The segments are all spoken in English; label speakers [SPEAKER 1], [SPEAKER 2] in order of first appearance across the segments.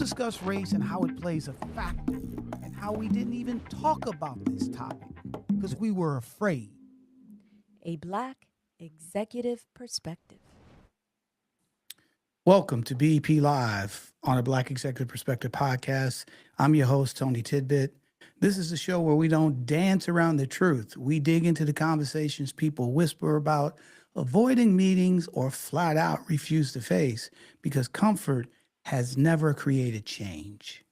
[SPEAKER 1] discuss race and how it plays a factor, and how we didn't even talk about this topic because we were afraid.
[SPEAKER 2] A Black Executive Perspective.
[SPEAKER 1] Welcome to BEP Live on a Black Executive Perspective podcast. I'm your host, Tony Tidbit. This is a show where we don't dance around the truth. We dig into the conversations people whisper about, avoiding meetings or flat out refuse to face because comfort has never created change.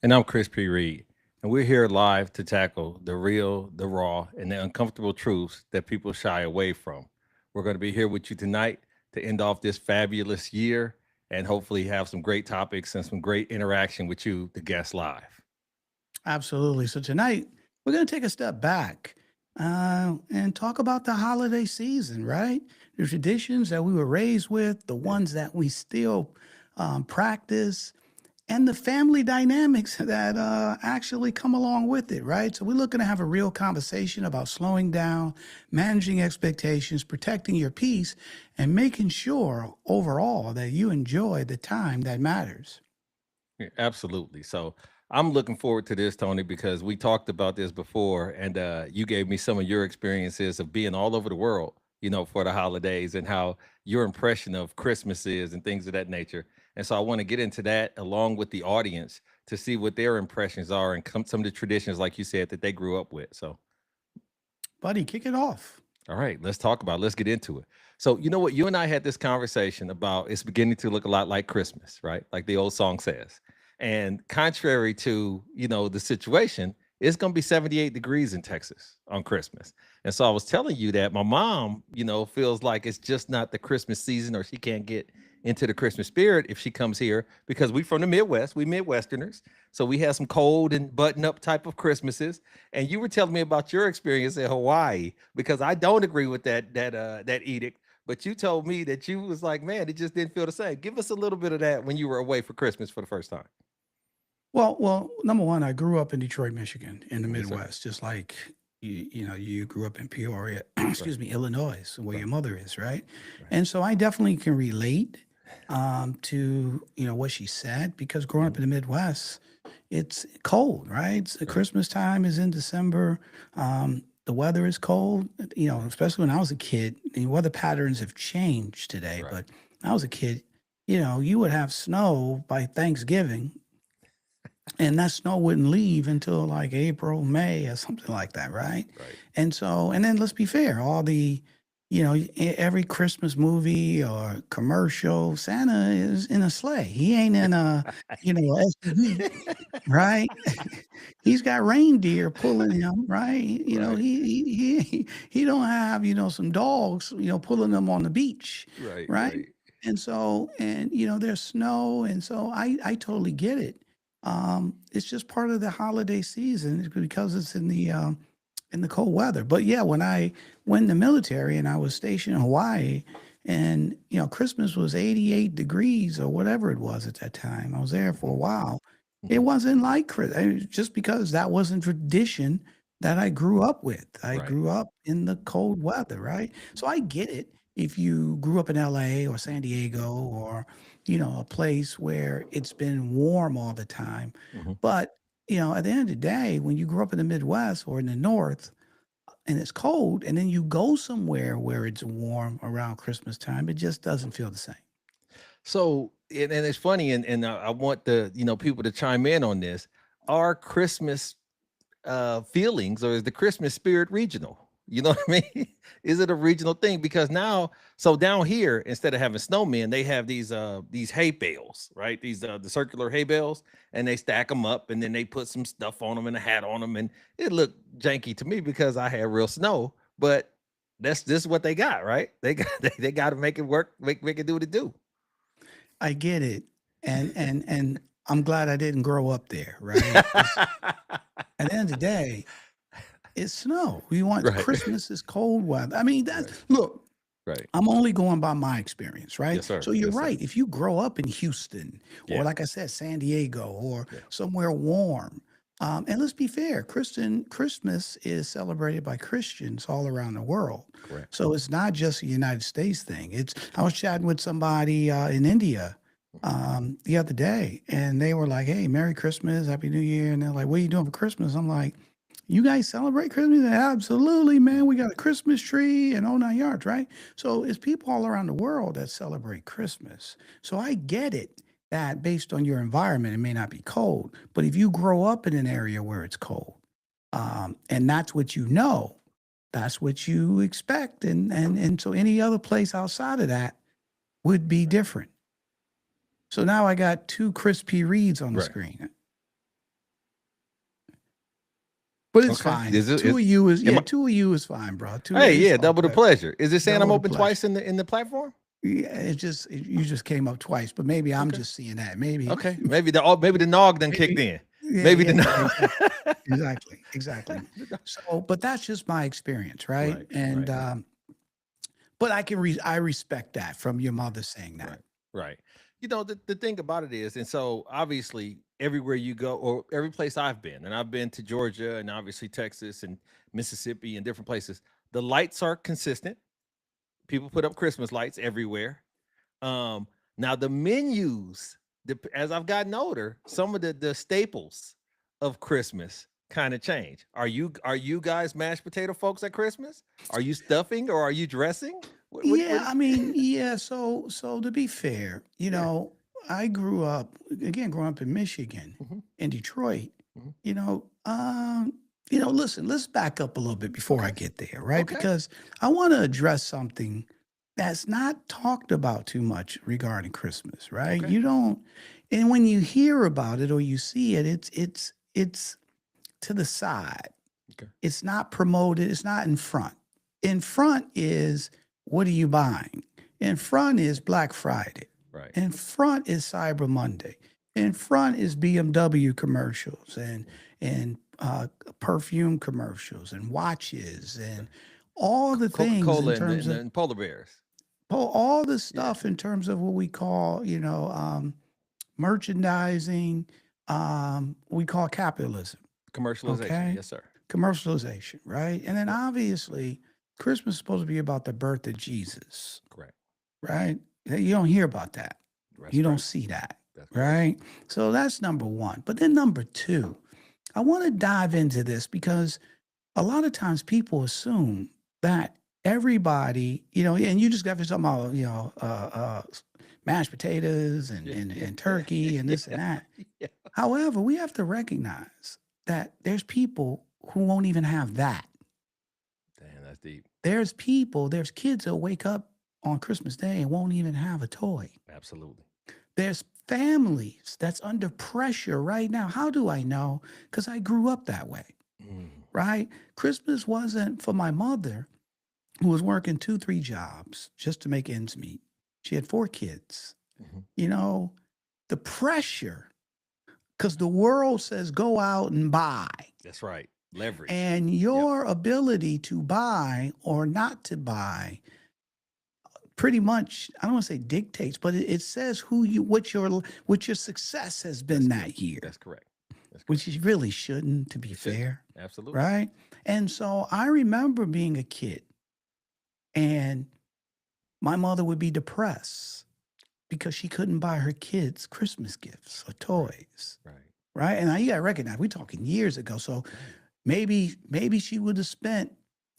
[SPEAKER 3] And I'm Chris P. Reed, and we're here live to tackle the real, the raw, and the uncomfortable truths that people shy away from. We're going to be here with you tonight to end off this fabulous year and hopefully have some great topics and some great interaction with you, the guests live.
[SPEAKER 1] Absolutely. So tonight, we're going to take a step back and talk about the holiday season, right? The traditions that we were raised with, the ones that we still practice, and the family dynamics that actually come along with it, right? So we're looking to have a real conversation about slowing down, managing expectations, protecting your peace, and making sure overall that you enjoy the time that matters.
[SPEAKER 3] Yeah, absolutely. So I'm looking forward to this, Tony, because we talked about this before, and you gave me some of your experiences of being all over the world, for the holidays and how your impression of Christmas is and things of that nature. And so I want to get into that along with the audience to see what their impressions are and some of the traditions, like you said, that they grew up with. So,
[SPEAKER 1] Buddy, kick it off.
[SPEAKER 3] all right, let's talk about it. Let's get into it. So, you know what? You and I had this conversation about it's beginning to look a lot like Christmas, right? Like the old song says. And contrary to, the situation, it's going to be 78 degrees in Texas on Christmas. And so I was telling you that my mom, feels like it's just not the Christmas season or she can't get into the Christmas spirit if she comes here because we from the Midwest, we Midwesterners. So we have some cold and button up type of Christmases. And you were telling me about your experience in Hawaii because I don't agree with that edict. But you told me that you was like, man, it just didn't feel the same. Give us a little bit of that when you were away for Christmas for the first time.
[SPEAKER 1] Well, number one, I grew up in Detroit, Michigan, in the
[SPEAKER 3] Yes, sir.
[SPEAKER 1] Midwest, just like you grew up in Peoria,
[SPEAKER 3] Right,
[SPEAKER 1] excuse me, Illinois, where
[SPEAKER 3] right,
[SPEAKER 1] your mother is, right?
[SPEAKER 3] right,
[SPEAKER 1] And so I definitely can relate to what she said because growing up
[SPEAKER 3] mhm,
[SPEAKER 1] in the Midwest, it's cold, right?
[SPEAKER 3] right,
[SPEAKER 1] Christmas time is in December. The weather is cold,
[SPEAKER 3] right,
[SPEAKER 1] especially when I was a kid. The weather patterns have changed today,
[SPEAKER 3] right.
[SPEAKER 1] but when I was a kid, you would have snow by Thanksgiving and that snow wouldn't leave until like April, May, or something like that, right?
[SPEAKER 3] Right.
[SPEAKER 1] And so, and then let's be fair, all the, every Christmas movie or commercial, Santa is in a sleigh. He ain't in a, SUV, right? He's got reindeer pulling him, right?
[SPEAKER 3] Right.
[SPEAKER 1] He don't have, some dogs, pulling them on the beach,
[SPEAKER 3] Right.
[SPEAKER 1] right?
[SPEAKER 3] Right.
[SPEAKER 1] And so, and there's snow, and so I totally get it. It's just part of the holiday season because it's in the cold weather. But yeah, when I went in the military and I was stationed in Hawaii, and Christmas was 88 degrees or whatever it was at that time. I was there for a
[SPEAKER 3] Mhm,
[SPEAKER 1] while. It
[SPEAKER 3] mhm.
[SPEAKER 1] wasn't like just because that wasn't tradition that I grew up with. I
[SPEAKER 3] Right.
[SPEAKER 1] grew up in the cold weather, right? So I get it if you grew up in LA or San Diego or a place where it's been warm all the time.
[SPEAKER 3] Mhm.
[SPEAKER 1] But, at the end of the day, when you grow up in the Midwest or in the North and it's cold, and then you go somewhere where it's warm around Christmas time, it just doesn't feel the same.
[SPEAKER 3] So, and it's funny, and I want the people to chime in on this. Are Christmas feelings or is the Christmas spirit regional? You know what I mean? Is it a regional thing? Because now, so down here, instead of having snowmen, they have these hay bales, right? These the circular hay bales, and they stack them up, and then they put some stuff on them and a hat on them, and it looked janky to me because I had real snow, but that's this is what they got, right? They got they got to make it work, make it do what it do.
[SPEAKER 1] I get it. And I'm glad I didn't grow up there, right? It's at the end of the day, it's snow. We want
[SPEAKER 3] Right,
[SPEAKER 1] Christmas is cold weather. I mean,
[SPEAKER 3] right,
[SPEAKER 1] look,
[SPEAKER 3] right.
[SPEAKER 1] I'm only going by my experience, right?
[SPEAKER 3] Yes, sir.
[SPEAKER 1] So you're
[SPEAKER 3] Yes, sir.
[SPEAKER 1] right. If you grow up in Houston, or
[SPEAKER 3] Yeah,
[SPEAKER 1] like I said, San Diego, or
[SPEAKER 3] yeah.
[SPEAKER 1] somewhere warm, and let's be fair, Christmas is celebrated by Christians all around the world.
[SPEAKER 3] Correct.
[SPEAKER 1] So it's not just a United States thing. I was chatting with somebody in India the other day, and they were like, "Hey, Merry Christmas, Happy New Year," and they're like, "What are you doing for Christmas?" I'm like, "You guys celebrate Christmas?" They're, absolutely, man. We got a Christmas tree and all 9 yards, right? So it's people all around the world that celebrate Christmas. So I get it that based on your environment, it may not be cold, but if you grow up in an area where it's cold, and that's what you know, that's what you expect, and so any other place outside of that would be different. So now I got two crispy reads on the
[SPEAKER 3] Right.
[SPEAKER 1] screen. But it's
[SPEAKER 3] Okay.
[SPEAKER 1] fine.
[SPEAKER 3] Is it?
[SPEAKER 1] Two of you is
[SPEAKER 3] am
[SPEAKER 1] yeah,
[SPEAKER 3] I-
[SPEAKER 1] two of you is fine, bro. Two
[SPEAKER 3] hey,
[SPEAKER 1] it's
[SPEAKER 3] yeah,
[SPEAKER 1] all
[SPEAKER 3] double the
[SPEAKER 1] good.
[SPEAKER 3] pleasure. Is it saying I'm
[SPEAKER 1] Double the
[SPEAKER 3] open
[SPEAKER 1] pleasure.
[SPEAKER 3] twice in the platform?
[SPEAKER 1] Yeah, you just came up twice, but maybe I'm
[SPEAKER 3] Okay.
[SPEAKER 1] just seeing that. Maybe
[SPEAKER 3] Okay, maybe the nog done kicked in.
[SPEAKER 1] yeah,
[SPEAKER 3] Maybe
[SPEAKER 1] yeah,
[SPEAKER 3] the
[SPEAKER 1] yeah,
[SPEAKER 3] nog.
[SPEAKER 1] exactly. So, but that's just my experience, right?
[SPEAKER 3] Right,
[SPEAKER 1] And
[SPEAKER 3] right.
[SPEAKER 1] but I respect that from your mother saying that.
[SPEAKER 3] Right. Right. You know, the thing about it is, and so obviously everywhere you go, or every place I've been, and I've been to Georgia and obviously Texas and Mississippi and different places, the lights are consistent. People put up Christmas lights everywhere. Now the menus, as I've gotten older, some of the staples of Christmas kind of change. Are you guys mashed potato folks at Christmas? Are you stuffing or are you dressing?
[SPEAKER 1] Yeah,
[SPEAKER 3] What
[SPEAKER 1] I mean, yeah. So to be fair,
[SPEAKER 3] yeah.
[SPEAKER 1] I grew up again, growing up in Michigan,
[SPEAKER 3] Mhm,
[SPEAKER 1] in Detroit.
[SPEAKER 3] mhm.
[SPEAKER 1] You know, listen, let's back up a little bit before I
[SPEAKER 3] Okay.
[SPEAKER 1] get there, right?
[SPEAKER 3] Okay.
[SPEAKER 1] Because I want to address something that's not talked about too much regarding Christmas, right?
[SPEAKER 3] Okay.
[SPEAKER 1] You don't, and when you hear about it or you see it, it's to the side.
[SPEAKER 3] Okay.
[SPEAKER 1] It's not promoted. It's not in front. In front is what are you buying? In front is Black Friday.
[SPEAKER 3] Right.
[SPEAKER 1] In front is Cyber Monday. In front is BMW commercials and perfume commercials and watches and all the things in
[SPEAKER 3] Coca-Cola
[SPEAKER 1] terms of
[SPEAKER 3] and polar bears.
[SPEAKER 1] all the
[SPEAKER 3] Yeah.
[SPEAKER 1] stuff in terms of what we call merchandising. We call capitalism.
[SPEAKER 3] Commercialization.
[SPEAKER 1] Okay.
[SPEAKER 3] Yes, sir.
[SPEAKER 1] Commercialization, right? And then
[SPEAKER 3] Yep.
[SPEAKER 1] obviously, Christmas is supposed to be about the birth of Jesus,
[SPEAKER 3] Correct.
[SPEAKER 1] right? You don't hear about that.
[SPEAKER 3] That's
[SPEAKER 1] You don't
[SPEAKER 3] right.
[SPEAKER 1] see that,
[SPEAKER 3] That's correct.
[SPEAKER 1] right? So that's number one. But then number two, I want to dive into this because a lot of times people assume that everybody, and you just got to talk about, mashed potatoes
[SPEAKER 3] Yeah.
[SPEAKER 1] and
[SPEAKER 3] Yeah.
[SPEAKER 1] turkey and this and
[SPEAKER 3] Yeah.
[SPEAKER 1] that.
[SPEAKER 3] Yeah.
[SPEAKER 1] However, we have to recognize that there's people who won't even have that.
[SPEAKER 3] Damn, that's deep.
[SPEAKER 1] There's kids that wake up on Christmas Day and won't even have a toy.
[SPEAKER 3] Absolutely.
[SPEAKER 1] There's families that's under pressure right now. How do I know? Because I grew up that way,
[SPEAKER 3] Mm.
[SPEAKER 1] right? Christmas wasn't for my mother, who was working 2, 3 jobs just to make ends meet. She had 4 kids.
[SPEAKER 3] Mhm.
[SPEAKER 1] The pressure, because the world says go out and buy.
[SPEAKER 3] That's right. Leverage.
[SPEAKER 1] And your ability to buy or not to buy pretty much, I don't want to say dictates, but it says what your success has been
[SPEAKER 3] That's
[SPEAKER 1] that year,
[SPEAKER 3] That's correct. That's correct.
[SPEAKER 1] which you really shouldn't, to be
[SPEAKER 3] It shouldn't.
[SPEAKER 1] fair,
[SPEAKER 3] Absolutely.
[SPEAKER 1] right? And so I remember being a kid and my mother would be depressed because she couldn't buy her kids Christmas gifts or toys,
[SPEAKER 3] Right.
[SPEAKER 1] right? And now you got to recognize, we're talking years ago. So
[SPEAKER 3] Right.
[SPEAKER 1] maybe she would have spent,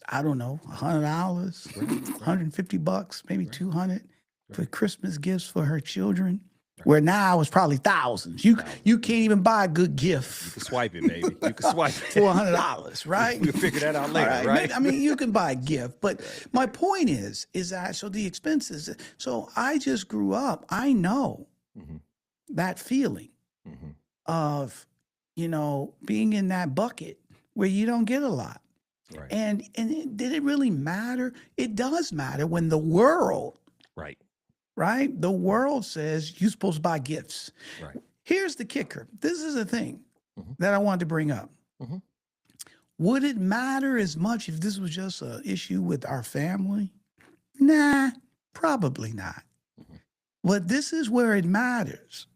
[SPEAKER 1] I don't know, $100,
[SPEAKER 3] Right. Right.
[SPEAKER 1] $150, maybe
[SPEAKER 3] Right.
[SPEAKER 1] 200 for
[SPEAKER 3] Right.
[SPEAKER 1] Christmas gifts for her children.
[SPEAKER 3] Right.
[SPEAKER 1] Where now it's probably thousands. You
[SPEAKER 3] Thousands.
[SPEAKER 1] can't even buy a good
[SPEAKER 3] You
[SPEAKER 1] gift
[SPEAKER 3] can swipe it, baby. You can swipe it.
[SPEAKER 1] for $100, right?
[SPEAKER 3] We'll figure that out
[SPEAKER 1] All
[SPEAKER 3] later, right?
[SPEAKER 1] I mean, you can buy a gift, but
[SPEAKER 3] Right.
[SPEAKER 1] my point is that so the expenses. So I just grew up. I know
[SPEAKER 3] Mhm.
[SPEAKER 1] that feeling
[SPEAKER 3] Mhm.
[SPEAKER 1] of, being in that bucket where you don't get a lot.
[SPEAKER 3] Right.
[SPEAKER 1] And did it really matter? It does matter when the world,
[SPEAKER 3] Right.
[SPEAKER 1] right? The world says you're supposed to buy gifts.
[SPEAKER 3] Right.
[SPEAKER 1] Here's the kicker. This is a thing
[SPEAKER 3] Mhm.
[SPEAKER 1] that I wanted to bring up.
[SPEAKER 3] Mhm.
[SPEAKER 1] Would it matter as much if this was just an issue with our family? Nah, probably not.
[SPEAKER 3] Mhm.
[SPEAKER 1] But this is where it matters.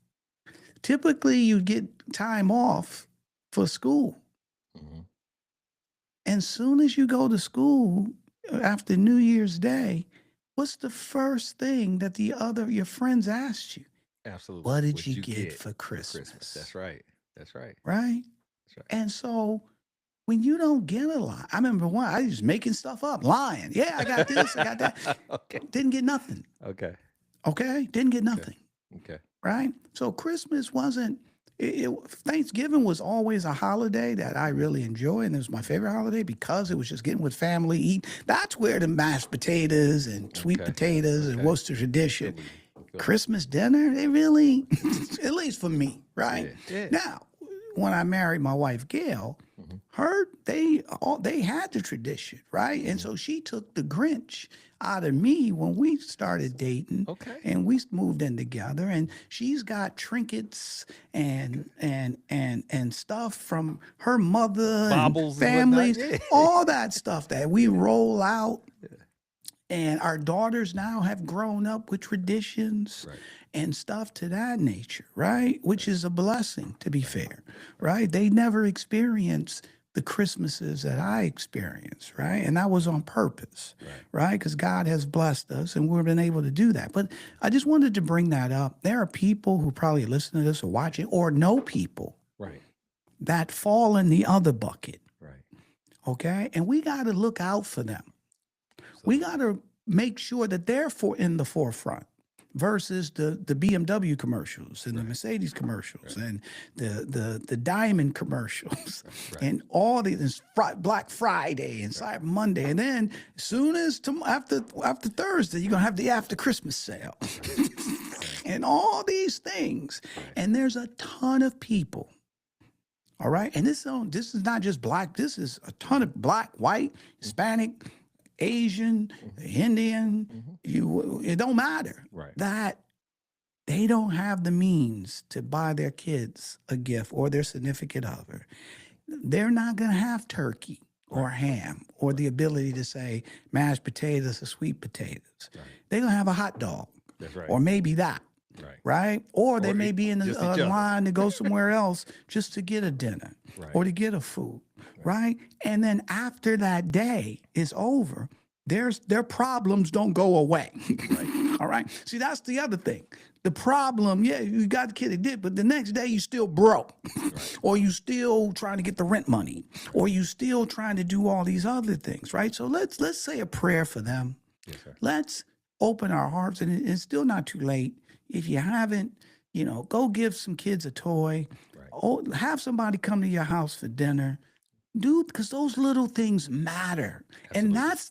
[SPEAKER 1] Typically, you get time off for school.
[SPEAKER 3] Mhm.
[SPEAKER 1] And soon as you go to school after New Year's Day, what's the first thing that your friends asked you?
[SPEAKER 3] Absolutely.
[SPEAKER 1] What did you get for
[SPEAKER 3] Christmas?
[SPEAKER 1] Christmas?
[SPEAKER 3] That's right. That's right.
[SPEAKER 1] Right?
[SPEAKER 3] That's right.
[SPEAKER 1] And so when you don't get a lot, I remember one, I was making stuff up, lying. Yeah, I got this, I got that.
[SPEAKER 3] Okay.
[SPEAKER 1] Didn't get nothing.
[SPEAKER 3] Okay.
[SPEAKER 1] Okay? Didn't get nothing.
[SPEAKER 3] Okay.
[SPEAKER 1] Right? So Christmas wasn't, Thanksgiving was always a holiday that I really enjoy. And it was my favorite holiday because it was just getting with family, eat. That's where the mashed potatoes and sweet
[SPEAKER 3] Okay.
[SPEAKER 1] potatoes and
[SPEAKER 3] Okay.
[SPEAKER 1] Worcester tradition.
[SPEAKER 3] Good.
[SPEAKER 1] Christmas dinner, they really, at least for me, right?
[SPEAKER 3] Yeah.
[SPEAKER 1] Now, when I married my wife Gail, they had the tradition, right? And so she took the Grinch out of me when we started dating.
[SPEAKER 3] Okay.
[SPEAKER 1] And we moved in together, and she's got trinkets and stuff from her mother,
[SPEAKER 3] Baubles
[SPEAKER 1] and
[SPEAKER 3] and whatnot,
[SPEAKER 1] families,
[SPEAKER 3] yeah.
[SPEAKER 1] all that stuff that we roll out. And our daughters now have grown up with traditions
[SPEAKER 3] Right.
[SPEAKER 1] and stuff to that nature, right? Which is a blessing, to be fair, right? They never experienced the Christmases that I experienced, right? And that was on purpose, right? Because God has blessed us and we've been able to do that. But I just wanted to bring that up. There are people who probably listen to this or watch it or know people
[SPEAKER 3] Right.
[SPEAKER 1] that fall in the other bucket,
[SPEAKER 3] Right.
[SPEAKER 1] okay? And we got to look out for them. We got to make sure that they're in the forefront versus the BMW commercials and the Mercedes commercials and the Diamond commercials and all these Black Friday and Cyber Monday. And then as soon as after Thursday, you're going to have the after Christmas sale and all these things. And there's a ton of people. All right. And this is not just black. This is a ton of black, white, Hispanic, Asian, Indian, it don't matter.
[SPEAKER 3] Right.
[SPEAKER 1] That they don't have the means to buy their kids a gift or their significant other. They're not going to have turkey or ham or the ability to say mashed potatoes or sweet potatoes.
[SPEAKER 3] Right.
[SPEAKER 1] They're going to have a hot dog.
[SPEAKER 3] That's right.
[SPEAKER 1] Or maybe that.
[SPEAKER 3] Right.
[SPEAKER 1] Right? Or they
[SPEAKER 3] Or
[SPEAKER 1] may be in
[SPEAKER 3] just each
[SPEAKER 1] a
[SPEAKER 3] other.
[SPEAKER 1] line to go somewhere else just to get a dinner
[SPEAKER 3] Right.
[SPEAKER 1] or to get a food. Right? And then after that day is over, their problems don't go away. All right. See, that's the other thing. The problem, yeah, you got the kid that did, but the next day you still broke, or you still trying to get the rent money, or you still trying to do all these other things, right? So let's say a prayer for them.
[SPEAKER 3] Yes, sir.
[SPEAKER 1] Let's open our hearts, and it's still not too late. If you haven't, go give some kids a toy, or have somebody come to your house for dinner. Dude, because those little things matter. And that's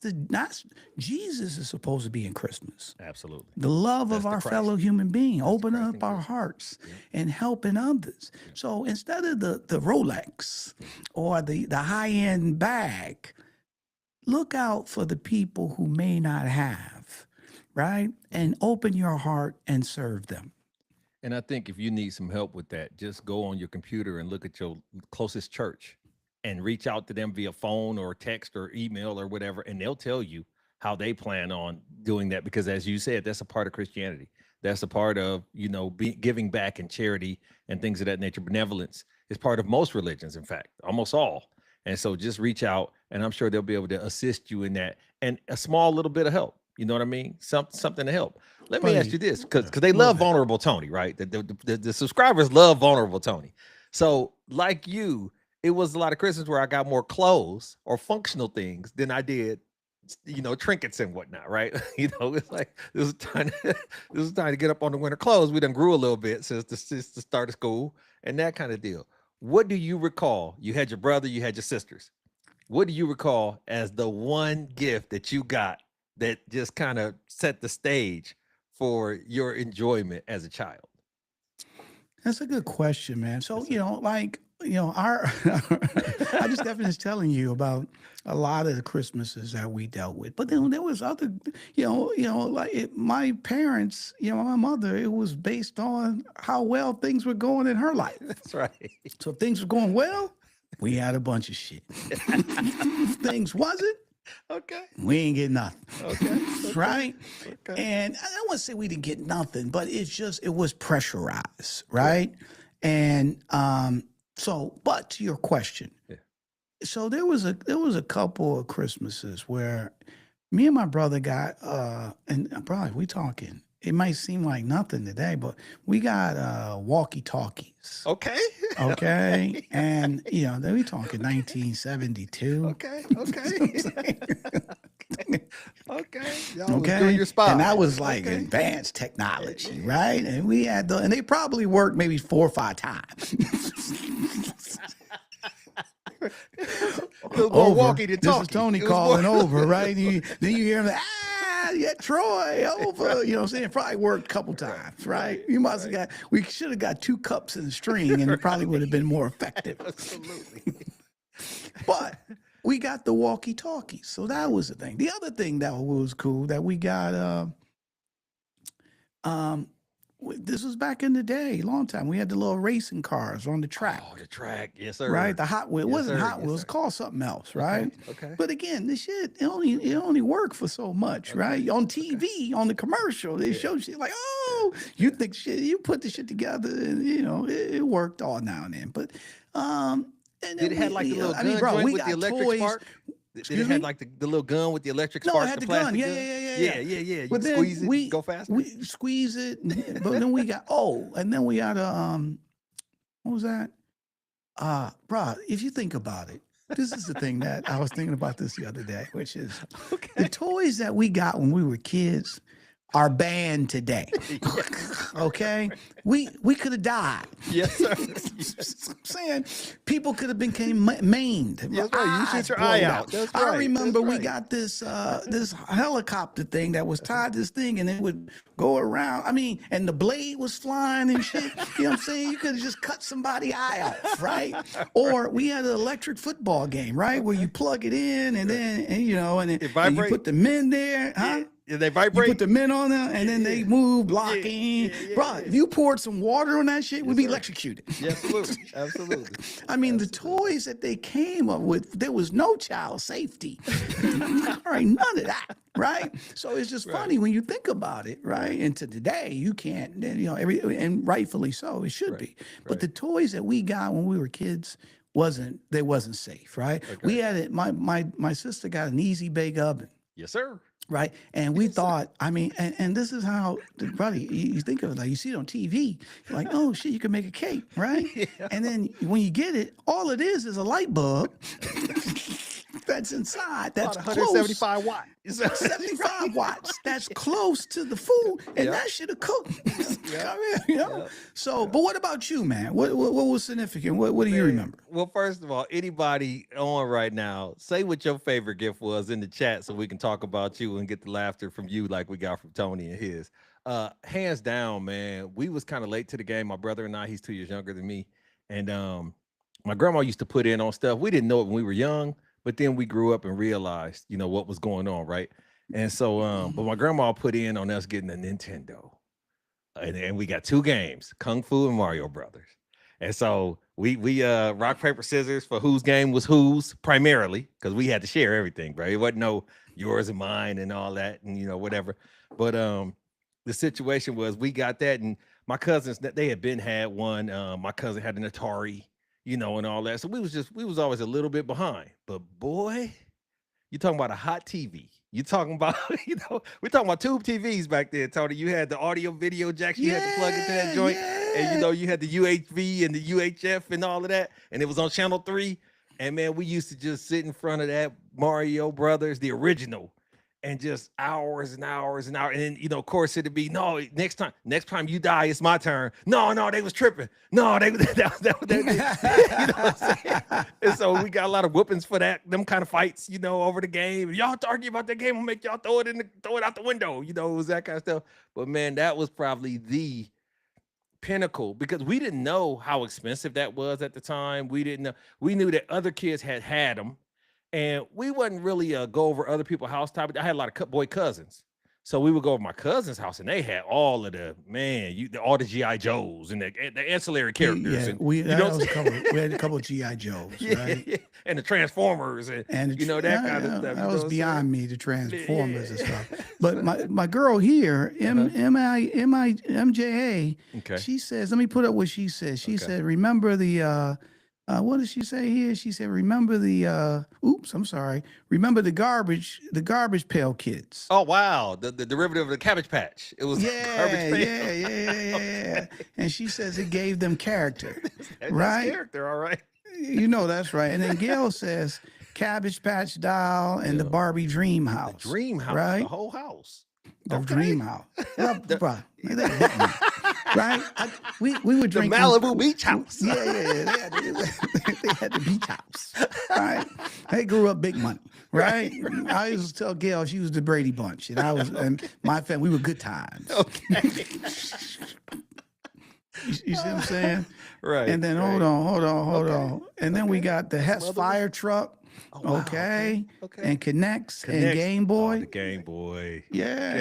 [SPEAKER 1] Jesus is supposed to be in Christmas.
[SPEAKER 3] Absolutely.
[SPEAKER 1] The love
[SPEAKER 3] That's
[SPEAKER 1] of
[SPEAKER 3] the
[SPEAKER 1] our
[SPEAKER 3] Christ.
[SPEAKER 1] fellow human being, opening
[SPEAKER 3] Christ
[SPEAKER 1] up
[SPEAKER 3] in
[SPEAKER 1] our
[SPEAKER 3] Christ.
[SPEAKER 1] hearts and helping others. So instead of the Rolex or the high-end bag, look out for the people who may not have, right? And open your heart and serve them.
[SPEAKER 3] And I think if you need some help with that, just go on your computer and look at your closest church and reach out to them via phone or text or email or whatever, and they'll tell you how they plan on doing that. Because as you said, that's a part of Christianity. That's a part of, giving back and charity and things of that nature. Benevolence is part of most religions, in fact, almost all. And so just reach out, and I'm sure they'll be able to assist you in that. And a small little bit of help. You know what I mean? Something to help. Let me ask you this, because they love Vulnerable Tony, right? The subscribers love Vulnerable Tony. So like you, it was a lot of Christmas where I got more clothes or functional things than I did, trinkets and whatnot, right? It's like this was time to get up on the winter clothes. We done grew a little bit since the start of school and that kind of deal. What do you recall? You had your brother, you had your sisters. What do you recall as the one gift that you got that just kind of set the stage for your enjoyment as a child?
[SPEAKER 1] That's a good question, man. So, our I just got finished telling you about a lot of the Christmases that we dealt with. But then there was other, my parents, my mother, it was based on how well things were going in her life.
[SPEAKER 3] That's right.
[SPEAKER 1] So if things were going well, we had a bunch of shit. If things wasn't,
[SPEAKER 3] Okay.
[SPEAKER 1] we ain't get nothing.
[SPEAKER 3] Okay.
[SPEAKER 1] Right?
[SPEAKER 3] Okay.
[SPEAKER 1] And I don't want to say we didn't get nothing, but it was pressurized, right? And but to your question, so there was a couple of Christmases where me and my brother got and probably we talking it might seem like nothing today, but we got walkie-talkies.
[SPEAKER 3] Okay.
[SPEAKER 1] Okay. And then we talking 1972.
[SPEAKER 3] Okay. Okay. Okay. Y'all was
[SPEAKER 1] Okay.
[SPEAKER 3] doing your spot.
[SPEAKER 1] And that was like
[SPEAKER 3] Okay.
[SPEAKER 1] advanced technology, right? And we had and they probably worked maybe 4 or 5 times.
[SPEAKER 3] It was more walkie than
[SPEAKER 1] This is
[SPEAKER 3] talkie.
[SPEAKER 1] Tony
[SPEAKER 3] It was
[SPEAKER 1] calling
[SPEAKER 3] more-
[SPEAKER 1] over, right? Then you hear him, yeah, Troy, over. You know what I'm saying? It probably worked a couple times, right? You must have got, we should have got 2 cups in the string and it probably would have been more effective.
[SPEAKER 3] Absolutely.
[SPEAKER 1] But we got the walkie-talkies. So that was the thing. The other thing that was cool that we got, this was back in the day, long time. We had the little racing cars on the track.
[SPEAKER 3] Oh, the track. Yes, sir.
[SPEAKER 1] Right, the Hot Wheels. It
[SPEAKER 3] Yes,
[SPEAKER 1] wasn't
[SPEAKER 3] sir.
[SPEAKER 1] Hot
[SPEAKER 3] Yes,
[SPEAKER 1] Wheels,
[SPEAKER 3] sir.
[SPEAKER 1] called something else, right?
[SPEAKER 3] Okay.
[SPEAKER 1] But again, this shit it only worked for so much, right? On TV, on the commercial, they showed shit like, oh, you think shit, you put the shit together, and it worked all now and then. But and
[SPEAKER 3] Did
[SPEAKER 1] then
[SPEAKER 3] it have like the little
[SPEAKER 1] I
[SPEAKER 3] gun
[SPEAKER 1] mean, bro,
[SPEAKER 3] joint
[SPEAKER 1] we
[SPEAKER 3] with the
[SPEAKER 1] got
[SPEAKER 3] electric
[SPEAKER 1] toys.
[SPEAKER 3] spark? Did
[SPEAKER 1] Excuse
[SPEAKER 3] it have
[SPEAKER 1] me?
[SPEAKER 3] like the little gun with the electric
[SPEAKER 1] No,
[SPEAKER 3] spark?
[SPEAKER 1] it had the
[SPEAKER 3] plastic
[SPEAKER 1] gun. Yeah.
[SPEAKER 3] Yeah. You
[SPEAKER 1] But then
[SPEAKER 3] squeeze it,
[SPEAKER 1] we
[SPEAKER 3] go faster.
[SPEAKER 1] We squeeze it, but then we got and then we got a what was that? Bro, if you think about it, this is the thing that I was thinking about this the other day, which is the toys that we got when we were kids are banned today. Okay, we could have died.
[SPEAKER 3] Yes, sir.
[SPEAKER 1] I'm saying people could have became maimed.
[SPEAKER 3] That's right. You shoot
[SPEAKER 1] eyes
[SPEAKER 3] your eye
[SPEAKER 1] blown
[SPEAKER 3] out. That's
[SPEAKER 1] I
[SPEAKER 3] right.
[SPEAKER 1] remember
[SPEAKER 3] That's
[SPEAKER 1] we
[SPEAKER 3] right.
[SPEAKER 1] got this this helicopter thing that was tied to this thing, and it would go around. I mean, and the blade was flying and shit. You know what I'm saying? You could have just cut somebody's eye off, right? Or we had an electric football game, right, where you plug it in, and then and you
[SPEAKER 3] It
[SPEAKER 1] you
[SPEAKER 3] vibrate.
[SPEAKER 1] put the men there, huh?
[SPEAKER 3] Yeah, they
[SPEAKER 1] You
[SPEAKER 3] vibrate.
[SPEAKER 1] put the men on there, and then they move, lock in. Bro, if you poured some water on that shit, we'd be
[SPEAKER 3] sir.
[SPEAKER 1] electrocuted.
[SPEAKER 3] Yeah, absolutely. Absolutely.
[SPEAKER 1] I mean, the toys that they came up with, there was no child safety. All right, none of that, right? So it's just funny when you think about it, right? And to today, you can't, and rightfully so, it should be. But the toys that we got when we were kids wasn't safe, right? We had it. My sister got an Easy Bake Oven.
[SPEAKER 3] Yes, sir.
[SPEAKER 1] Right. And we thought, I mean, and this is how, buddy, you think of it like you see it on TV, you're like, oh shit, you can make a cake, right? And then when you get it, all it is a light bulb that's inside. That's
[SPEAKER 3] About
[SPEAKER 1] close.
[SPEAKER 3] 175 watts.
[SPEAKER 1] 75 watts. That's close to the food, and
[SPEAKER 3] Yeah.
[SPEAKER 1] that should have cooked.
[SPEAKER 3] Yeah.
[SPEAKER 1] Come here,
[SPEAKER 3] Yeah.
[SPEAKER 1] So, but what about you, man? What was significant? What do you remember?
[SPEAKER 3] Well, first of all, anybody on right now, say what your favorite gift was in the chat so we can talk about you and get the laughter from you like we got from Tony and his. Hands down, man, we was kind of late to the game. My brother and I, he's 2 years younger than me. And my grandma used to put in on stuff. We didn't know it when we were young, but then we grew up and realized, what was going on, right? And so, but my grandma put in on us getting a Nintendo. And we got 2 games, Kung Fu and Mario Brothers. And so we rock, paper, scissors for whose game was whose primarily, because we had to share everything, bro. It wasn't no yours and mine and all that and whatever. But the situation was we got that, and my cousins, they had one. My cousin had an Atari, and all that. So we was always a little bit behind. But boy, you're talking about a hot TV. You're talking about, we're talking about tube TVs back then, Tony. You had the audio video jacks you had to plug into that joint. And you had the UHV and the UHF and all of that. And it was on channel 3. And man, we used to just sit in front of that Mario Brothers, the original, and just hours and hours and hours. And then, of course, it'd be, no, next time you die, it's my turn. No, they was tripping. No, they you know what I'm saying? And so we got a lot of whoopings for them kind of fights, over the game. Y'all argue about that game, I'll make y'all throw it out the window. It was that kind of stuff. But man, that was probably the pinnacle, because we didn't know how expensive that was at the time. We didn't know. We knew that other kids had them, and we wasn't really go over other people's house type. I had a lot of boy cousins, so we would go over my cousin's house, and they had all of all the GI Joes and the ancillary characters.
[SPEAKER 1] Yeah,
[SPEAKER 3] and,
[SPEAKER 1] we had a couple of GI Joes, right?
[SPEAKER 3] And the Transformers, and that kind of stuff.
[SPEAKER 1] That was beyond me, the Transformers and stuff. But my girl here, MJA,
[SPEAKER 3] Okay.
[SPEAKER 1] she says, let me put up what she says. She said, remember the what did she say here? She said, remember the oops, I'm sorry. Remember the garbage pail kids.
[SPEAKER 3] Oh wow, the derivative of the Cabbage Patch. It was
[SPEAKER 1] Yeah,
[SPEAKER 3] garbage pail.
[SPEAKER 1] yeah. And she says it gave them character,
[SPEAKER 3] That's
[SPEAKER 1] right?
[SPEAKER 3] character, all right.
[SPEAKER 1] You know that's right. And then Gail says Cabbage Patch Doll and the
[SPEAKER 3] Yeah.
[SPEAKER 1] Barbie Dream House.
[SPEAKER 3] Dream house,
[SPEAKER 1] right?
[SPEAKER 3] the whole house.
[SPEAKER 1] The
[SPEAKER 3] Okay.
[SPEAKER 1] Dream House. Yeah, bruh, they hit me, right? We were
[SPEAKER 3] The
[SPEAKER 1] drinking
[SPEAKER 3] Malibu Beach House.
[SPEAKER 1] Yeah. They had the beach house, right? They grew up big money, right? I used to tell Gail she was the Brady Bunch, and and my family, we were good times.
[SPEAKER 3] Okay.
[SPEAKER 1] You see what I'm saying?
[SPEAKER 3] Right.
[SPEAKER 1] And then hold on. And then we got the Hess
[SPEAKER 3] Mother-
[SPEAKER 1] fire truck,
[SPEAKER 3] Oh, wow,
[SPEAKER 1] okay,
[SPEAKER 3] okay.
[SPEAKER 1] and Connects and
[SPEAKER 3] Connects.
[SPEAKER 1] Game
[SPEAKER 3] Oh,
[SPEAKER 1] Boy.
[SPEAKER 3] the Game Boy.
[SPEAKER 1] Yeah.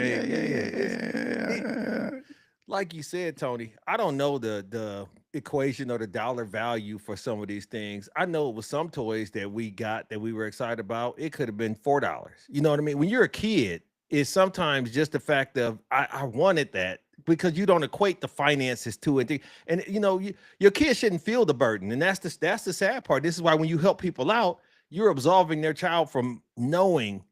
[SPEAKER 3] Like you said, Tony, I don't know the equation or the dollar value for some of these things. I know it was some toys that we got that we were excited about. It could have been $4. You know what I mean? When you're a kid, it's sometimes just the fact of I wanted that, because you don't equate the finances to it. And you know, your kids shouldn't feel the burden. And that's the sad part. This is why when you help people out, you're absolving their child from knowing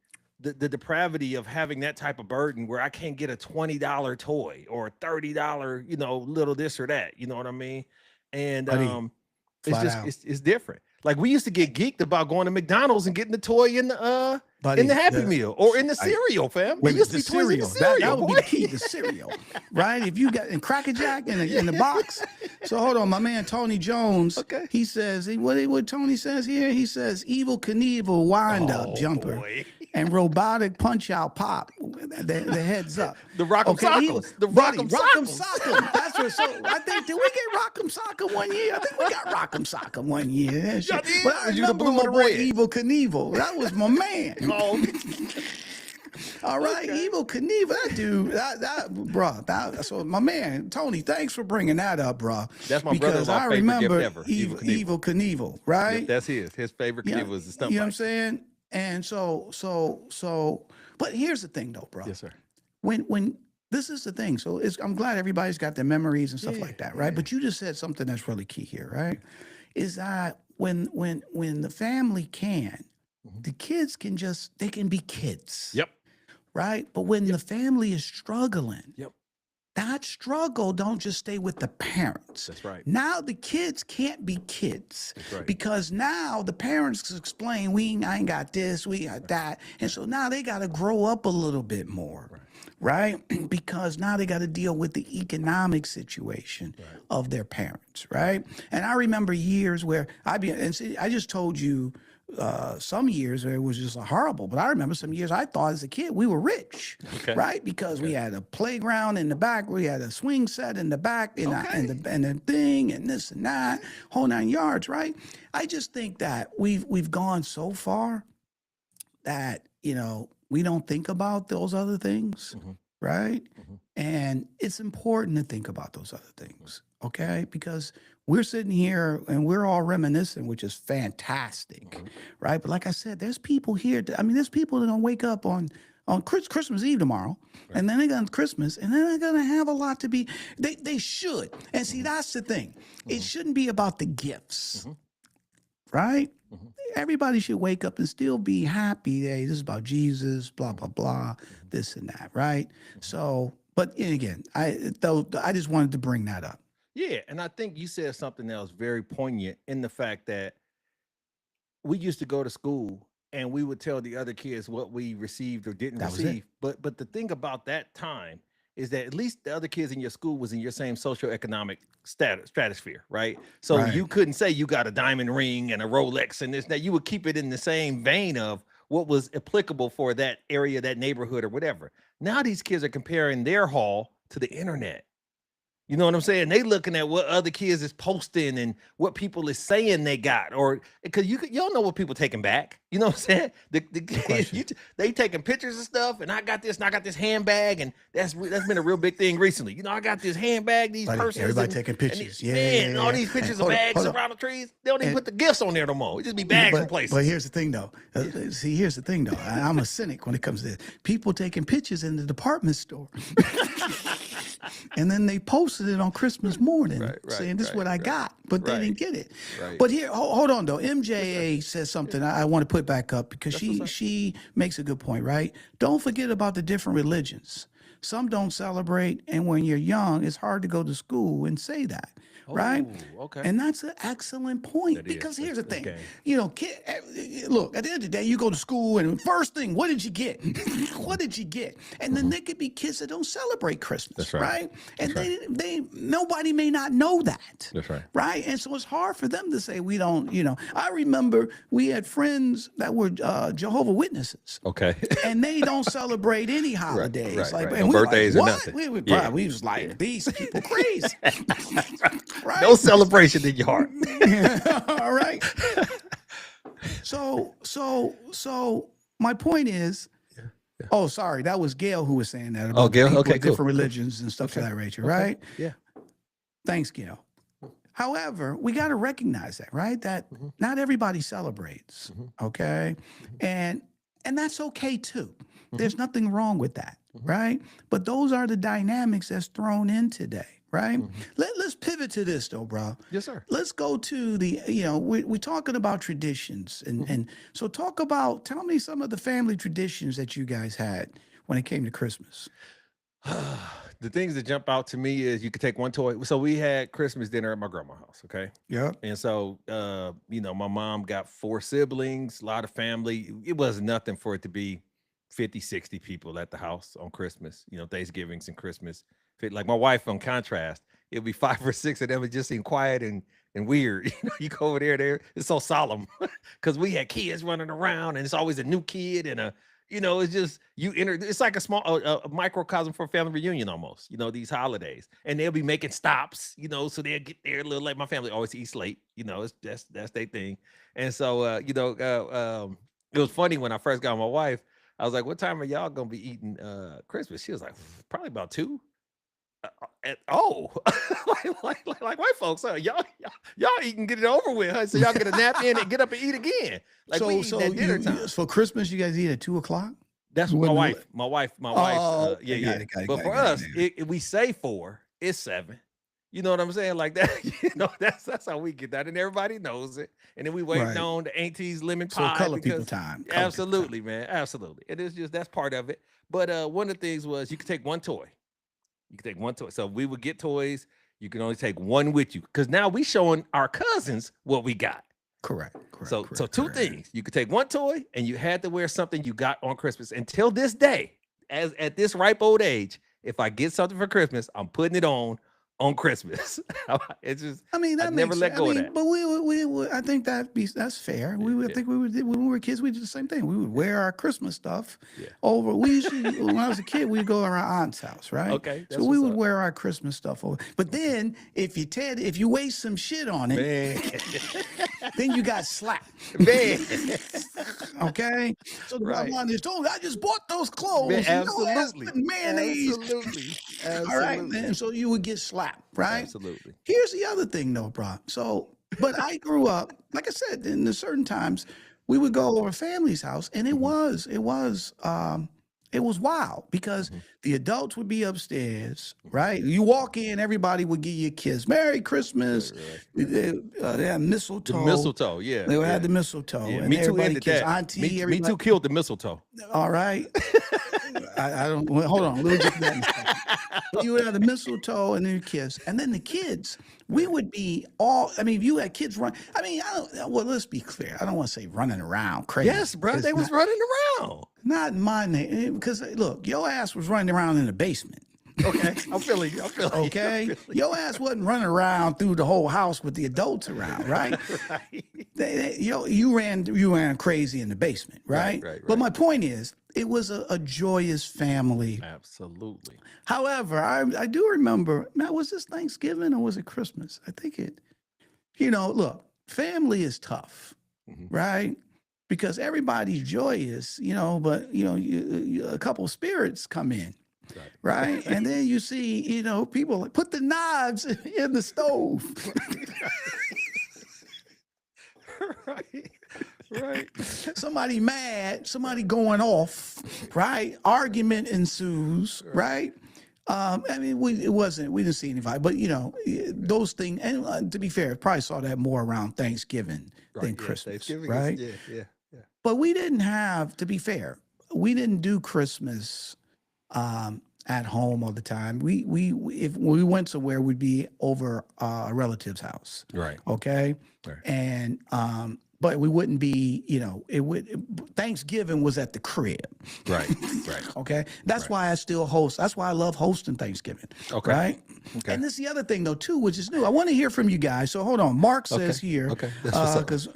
[SPEAKER 3] the depravity of having that type of burden where I can't get a $20 toy or a $30, you know, little this or that. You know what I mean? And
[SPEAKER 1] Buddy,
[SPEAKER 3] it's
[SPEAKER 1] flat
[SPEAKER 3] just
[SPEAKER 1] out.
[SPEAKER 3] it's different. Like we used to get geeked about going to McDonald's and getting the toy in the
[SPEAKER 1] Buddy,
[SPEAKER 3] Happy Meal or in the
[SPEAKER 1] I-
[SPEAKER 3] cereal, fam.
[SPEAKER 1] Wait a
[SPEAKER 3] It used to
[SPEAKER 1] minute,
[SPEAKER 3] be toys in the
[SPEAKER 1] That
[SPEAKER 3] cereal,
[SPEAKER 1] would be
[SPEAKER 3] boy.
[SPEAKER 1] the key, the cereal, right? If you got in Cracker Jack in the box. So hold on, my man Tony Jones.
[SPEAKER 3] Okay.
[SPEAKER 1] He says what Tony says here. He says Evil Knievel wind up
[SPEAKER 3] Oh,
[SPEAKER 1] jumper
[SPEAKER 3] boy.
[SPEAKER 1] and robotic punch out pop. The heads up.
[SPEAKER 3] The Rock'em Sock'em. The Rock'em
[SPEAKER 1] Rock'em
[SPEAKER 3] Sock'em.
[SPEAKER 1] Sock'em. That's what. So I think did we get Rock'em Sock'em one year? I think we got Rock'em Sock'em one year. That shit.
[SPEAKER 3] Y'all did?
[SPEAKER 1] But I
[SPEAKER 3] Was you the
[SPEAKER 1] remember
[SPEAKER 3] blue
[SPEAKER 1] my
[SPEAKER 3] or the
[SPEAKER 1] boy
[SPEAKER 3] red?
[SPEAKER 1] Evil Knievel. That was my man.
[SPEAKER 3] Oh,
[SPEAKER 1] All right,
[SPEAKER 3] Okay.
[SPEAKER 1] Evil Knievel, that dude, so my man Tony, thanks for bringing that up, bro.
[SPEAKER 3] That's my
[SPEAKER 1] because
[SPEAKER 3] brother-in-law
[SPEAKER 1] I
[SPEAKER 3] favorite gift
[SPEAKER 1] remember
[SPEAKER 3] ever, Evel Knievel.
[SPEAKER 1] Evil Knievel, right?
[SPEAKER 3] that's his favorite
[SPEAKER 1] Yeah,
[SPEAKER 3] kid was the stump.
[SPEAKER 1] you know what I'm
[SPEAKER 3] bike.
[SPEAKER 1] saying? And so, but here's the thing, though, bro.
[SPEAKER 3] Yes, sir.
[SPEAKER 1] When this is the thing, so I'm glad everybody's got their memories and stuff
[SPEAKER 3] Yeah,
[SPEAKER 1] like that, right? But you just said something that's really key here, right? Is that when the family can,
[SPEAKER 3] Mhm.
[SPEAKER 1] the kids can they can be kids.
[SPEAKER 3] Yep.
[SPEAKER 1] Right? But when the family is struggling,
[SPEAKER 3] Yep.
[SPEAKER 1] that struggle don't just stay with the parents.
[SPEAKER 3] That's right.
[SPEAKER 1] Now the kids can't be kids
[SPEAKER 3] That's right.
[SPEAKER 1] because now the parents explain I ain't got this, we got that, and so now they got to grow up a little bit more, right? Because now they got to deal with the economic situation of their parents, right? And I remember years where I just told you. Some years where it was just horrible, but I remember some years I thought as a kid we were rich,
[SPEAKER 3] Okay.
[SPEAKER 1] right? Because we had a playground in the back, we had a swing set in the back, and the thing, and this and that, whole 9 yards, right? I just think that we've gone so far that we don't think about those other things,
[SPEAKER 3] Mhm.
[SPEAKER 1] right?
[SPEAKER 3] Mhm.
[SPEAKER 1] And it's important to think about those other things, okay? Because we're sitting here and we're all reminiscing, which is fantastic,
[SPEAKER 3] Mhm.
[SPEAKER 1] right? But like I said, there's people here. There's people that don't wake up on Christmas Eve tomorrow, and then they're going to Christmas, and then they're going to have a lot to be. They should. And see, that's the thing. It shouldn't be about the gifts,
[SPEAKER 3] Mhm.
[SPEAKER 1] right?
[SPEAKER 3] Mhm.
[SPEAKER 1] Everybody should wake up and still be happy. Hey, this is about Jesus, blah, blah, blah, this and that, right? So, but and again, I just wanted to bring that up.
[SPEAKER 3] Yeah, and I think you said something that was very poignant in the fact that we used to go to school and we would tell the other kids what we received or didn't
[SPEAKER 1] That was it.
[SPEAKER 3] receive. But the thing about that time is that at least the other kids in your school was in your same socioeconomic stratosphere, right? So
[SPEAKER 1] Right.
[SPEAKER 3] you couldn't say you got a diamond ring and a Rolex and this, that. You would keep it in the same vein of what was applicable for that area, that neighborhood, or whatever. Now these kids are comparing their haul to the internet. You know what I'm saying? They looking at what other kids is posting and what people is saying they got, or because you don't know what people taking back. You know what I'm saying? The kids,
[SPEAKER 1] question.
[SPEAKER 3] they taking pictures and stuff, and I got this, and I got this handbag, and that's been a real big thing recently. You know, I got this handbag, these
[SPEAKER 1] Buddy,
[SPEAKER 3] purses,
[SPEAKER 1] everybody
[SPEAKER 3] and,
[SPEAKER 1] taking
[SPEAKER 3] and
[SPEAKER 1] pictures.
[SPEAKER 3] these,
[SPEAKER 1] Yeah,
[SPEAKER 3] man, and all
[SPEAKER 1] yeah.
[SPEAKER 3] these pictures
[SPEAKER 1] And
[SPEAKER 3] of
[SPEAKER 1] hold on,
[SPEAKER 3] bags
[SPEAKER 1] hold on.
[SPEAKER 3] around the trees. They don't even
[SPEAKER 1] And-
[SPEAKER 3] put the gifts on there no more. It just be bags in places.
[SPEAKER 1] But here's the thing, though. See, here's the thing, though. I'm a cynic when it comes to this. People taking pictures in the department store. And then they posted it on Christmas morning,
[SPEAKER 3] Right,
[SPEAKER 1] saying this is what I
[SPEAKER 3] right.
[SPEAKER 1] got, but they
[SPEAKER 3] Right.
[SPEAKER 1] didn't get it.
[SPEAKER 3] Right.
[SPEAKER 1] But here, hold on though. MJA says something I want to put back up because
[SPEAKER 3] That's what's up.
[SPEAKER 1] she makes a good point, right? Don't forget about the different religions. Some don't celebrate, and when you're young, it's hard to go to school and say that, right?
[SPEAKER 3] Oh, okay.
[SPEAKER 1] And that's an excellent point
[SPEAKER 3] That is.
[SPEAKER 1] because here's the
[SPEAKER 3] That's
[SPEAKER 1] thing,
[SPEAKER 3] game.
[SPEAKER 1] you know, look, at the end of the day, you go to school and first thing, what did you get? What did you get? And then there could be kids that don't celebrate Christmas,
[SPEAKER 3] That's right.
[SPEAKER 1] And
[SPEAKER 3] That's
[SPEAKER 1] they nobody may not know that.
[SPEAKER 3] That's right.
[SPEAKER 1] Right. And so it's hard for them to say we don't, you know. I remember we had friends that were Jehovah Witnesses.
[SPEAKER 3] Okay.
[SPEAKER 1] And they don't celebrate any holidays,
[SPEAKER 3] right,
[SPEAKER 1] like
[SPEAKER 3] right.
[SPEAKER 1] and
[SPEAKER 3] No
[SPEAKER 1] we were
[SPEAKER 3] birthdays or
[SPEAKER 1] what?
[SPEAKER 3] nothing.
[SPEAKER 1] We,
[SPEAKER 3] Yeah.
[SPEAKER 1] we was like these people crazy, right?
[SPEAKER 3] No celebration in your heart.
[SPEAKER 1] All right. So my point is, oh, sorry, that was Gail who was saying that about
[SPEAKER 3] Gail?
[SPEAKER 1] people
[SPEAKER 3] Okay,
[SPEAKER 1] of
[SPEAKER 3] cool.
[SPEAKER 1] different religions and stuff of that nature, right?
[SPEAKER 3] Yeah.
[SPEAKER 1] Thanks, Gail. However, we got to recognize that, right? That not everybody celebrates, okay? And that's okay too. There's nothing wrong with that, right? But those are the dynamics that's thrown in today, right? Let's pivot to this though, bro.
[SPEAKER 3] Yes, sir.
[SPEAKER 1] Let's go to the, you know, we're talking about traditions. And so tell me some of the family traditions that you guys had when it came to Christmas.
[SPEAKER 3] The things that jump out to me is you could take one toy. So we had Christmas dinner at my grandma's house, okay?
[SPEAKER 1] Yep.
[SPEAKER 3] And so, you know, my mom got 4 siblings, a lot of family. It was nothing for it to be 50, 60 people at the house on Christmas, you know, Thanksgivings and Christmas. Like my wife, on contrast, it'll be 5 or 6 of them. It just seemed quiet and weird. You know, you go over there, it's so solemn because we had kids running around and it's always a new kid and you know, it's just it's like a small a microcosm for a family reunion almost, you know, these holidays. And they'll be making stops, you know, so they'll get there a little late. My family always eats late, you know, that's their thing. And so you know, it was funny when I first got my wife, I was like, what time are y'all gonna be eating Christmas? She was like, probably about 2. Like white folks, huh? Y'all eat get it over with, huh? So y'all get a nap in and get up and eat again. Like we eat at dinner time.
[SPEAKER 1] For Christmas, you guys eat at 2:00?
[SPEAKER 3] That's
[SPEAKER 1] You
[SPEAKER 3] what
[SPEAKER 1] wouldn't
[SPEAKER 3] my wife.
[SPEAKER 1] Oh, okay,
[SPEAKER 3] Yeah,
[SPEAKER 1] got
[SPEAKER 3] yeah.
[SPEAKER 1] it, got it,
[SPEAKER 3] But
[SPEAKER 1] got it,
[SPEAKER 3] for
[SPEAKER 1] got it,
[SPEAKER 3] us,
[SPEAKER 1] got it.
[SPEAKER 3] we say 4, it's 7. You know what I'm saying? Like that. You know, that's how we get that, and everybody knows it. And then we waiting
[SPEAKER 1] Right.
[SPEAKER 3] on the auntie's lemon
[SPEAKER 1] So
[SPEAKER 3] pie.
[SPEAKER 1] color people
[SPEAKER 3] because-
[SPEAKER 1] time. Color people time.
[SPEAKER 3] Absolutely, man. Absolutely. It is just that's part of it. But one of the things was you could take one toy. You can take one toy. So we would get toys. You can only take one with you because now we showing our cousins what we got.
[SPEAKER 1] Correct.
[SPEAKER 3] So
[SPEAKER 1] correct,
[SPEAKER 3] two
[SPEAKER 1] correct.
[SPEAKER 3] things. You could take one toy and you had to wear something you got on Christmas. Until this day, as at this ripe old age, if I get something for Christmas, I'm putting it on Christmas. It's just
[SPEAKER 1] I mean, that
[SPEAKER 3] I never
[SPEAKER 1] makes
[SPEAKER 3] let
[SPEAKER 1] sense.
[SPEAKER 3] go
[SPEAKER 1] I
[SPEAKER 3] of
[SPEAKER 1] mean,
[SPEAKER 3] that.
[SPEAKER 1] but I think that's fair. I think we would when we were kids, we did the same thing. We would wear our Christmas stuff
[SPEAKER 3] Yeah.
[SPEAKER 1] over. We used to when I was a kid, we'd go to our aunt's house, right?
[SPEAKER 3] Okay,
[SPEAKER 1] So
[SPEAKER 3] that's
[SPEAKER 1] we
[SPEAKER 3] what's
[SPEAKER 1] would
[SPEAKER 3] up.
[SPEAKER 1] wear our Christmas stuff over. But then if you waste some shit on it,
[SPEAKER 3] Man,
[SPEAKER 1] then you got slapped.
[SPEAKER 3] man,
[SPEAKER 1] Okay. So the
[SPEAKER 3] Right.
[SPEAKER 1] bottom line is, I just bought those clothes.
[SPEAKER 3] man,
[SPEAKER 1] No ass
[SPEAKER 3] absolutely,
[SPEAKER 1] and mayonnaise.
[SPEAKER 3] absolutely,
[SPEAKER 1] All right, man. So you would get slapped, right?
[SPEAKER 3] absolutely.
[SPEAKER 1] Here's the other thing, though, bro. So, but I grew up, like I said, in the certain times we would go over family's house, and it was wild because the adults would be upstairs, right? You walk in, everybody would give you a kiss, Merry Christmas. They had mistletoe.
[SPEAKER 3] The mistletoe, yeah.
[SPEAKER 1] They would
[SPEAKER 3] yeah.
[SPEAKER 1] have the mistletoe,
[SPEAKER 3] Yeah,
[SPEAKER 1] and
[SPEAKER 3] me too
[SPEAKER 1] everybody
[SPEAKER 3] ended
[SPEAKER 1] kiss
[SPEAKER 3] that.
[SPEAKER 1] auntie.
[SPEAKER 3] Me
[SPEAKER 1] Everybody,
[SPEAKER 3] too killed the mistletoe.
[SPEAKER 1] all right. I don't. Well, hold on. We'll get to that in a second. But you would have the mistletoe and then you kiss, and then the kids. We would be all. I mean, if you had kids run. I mean, well, let's be clear. I don't want to say running around crazy.
[SPEAKER 3] Yes, bro,
[SPEAKER 1] It's
[SPEAKER 3] they was
[SPEAKER 1] not,
[SPEAKER 3] running around.
[SPEAKER 1] not in my name because look, your ass was running around in the basement.
[SPEAKER 3] Okay, I'm feeling you. I'm feeling you.
[SPEAKER 1] Okay, your ass wasn't running around through the whole house with the adults around, right?
[SPEAKER 3] Right.
[SPEAKER 1] You ran crazy in the basement, right?
[SPEAKER 3] Right,
[SPEAKER 1] But
[SPEAKER 3] right.
[SPEAKER 1] my point is, it was a joyous family.
[SPEAKER 3] Absolutely.
[SPEAKER 1] However, I do remember, now, was this Thanksgiving or was it Christmas? I think look, family is tough,
[SPEAKER 3] Mhm.
[SPEAKER 1] right? because everybody's joyous, but a couple spirits come in. Right. And then you see, people like, put the knives in the stove.
[SPEAKER 3] Right. Right.
[SPEAKER 1] Somebody mad, somebody going off, right? Argument ensues, right? I mean, we didn't see anybody, but those things, and to be fair, probably saw that more around Thanksgiving than
[SPEAKER 3] Yeah,
[SPEAKER 1] Christmas,
[SPEAKER 3] Thanksgiving
[SPEAKER 1] right?
[SPEAKER 3] yeah.
[SPEAKER 1] But we didn't have, to be fair, we didn't do Christmas at home all the time. If we went somewhere, we'd be over a relative's house.
[SPEAKER 3] Right.
[SPEAKER 1] Okay.
[SPEAKER 3] Right.
[SPEAKER 1] And but we wouldn't be, Thanksgiving was at the crib.
[SPEAKER 3] Right. Right.
[SPEAKER 1] Okay. That's why I still host. That's why I love hosting Thanksgiving.
[SPEAKER 3] Okay.
[SPEAKER 1] Right.
[SPEAKER 3] Okay.
[SPEAKER 1] And this is the other thing though, too, which is new. I want to hear from you guys. So hold on. Mark says here.
[SPEAKER 3] Okay. That's what's up.
[SPEAKER 1] Because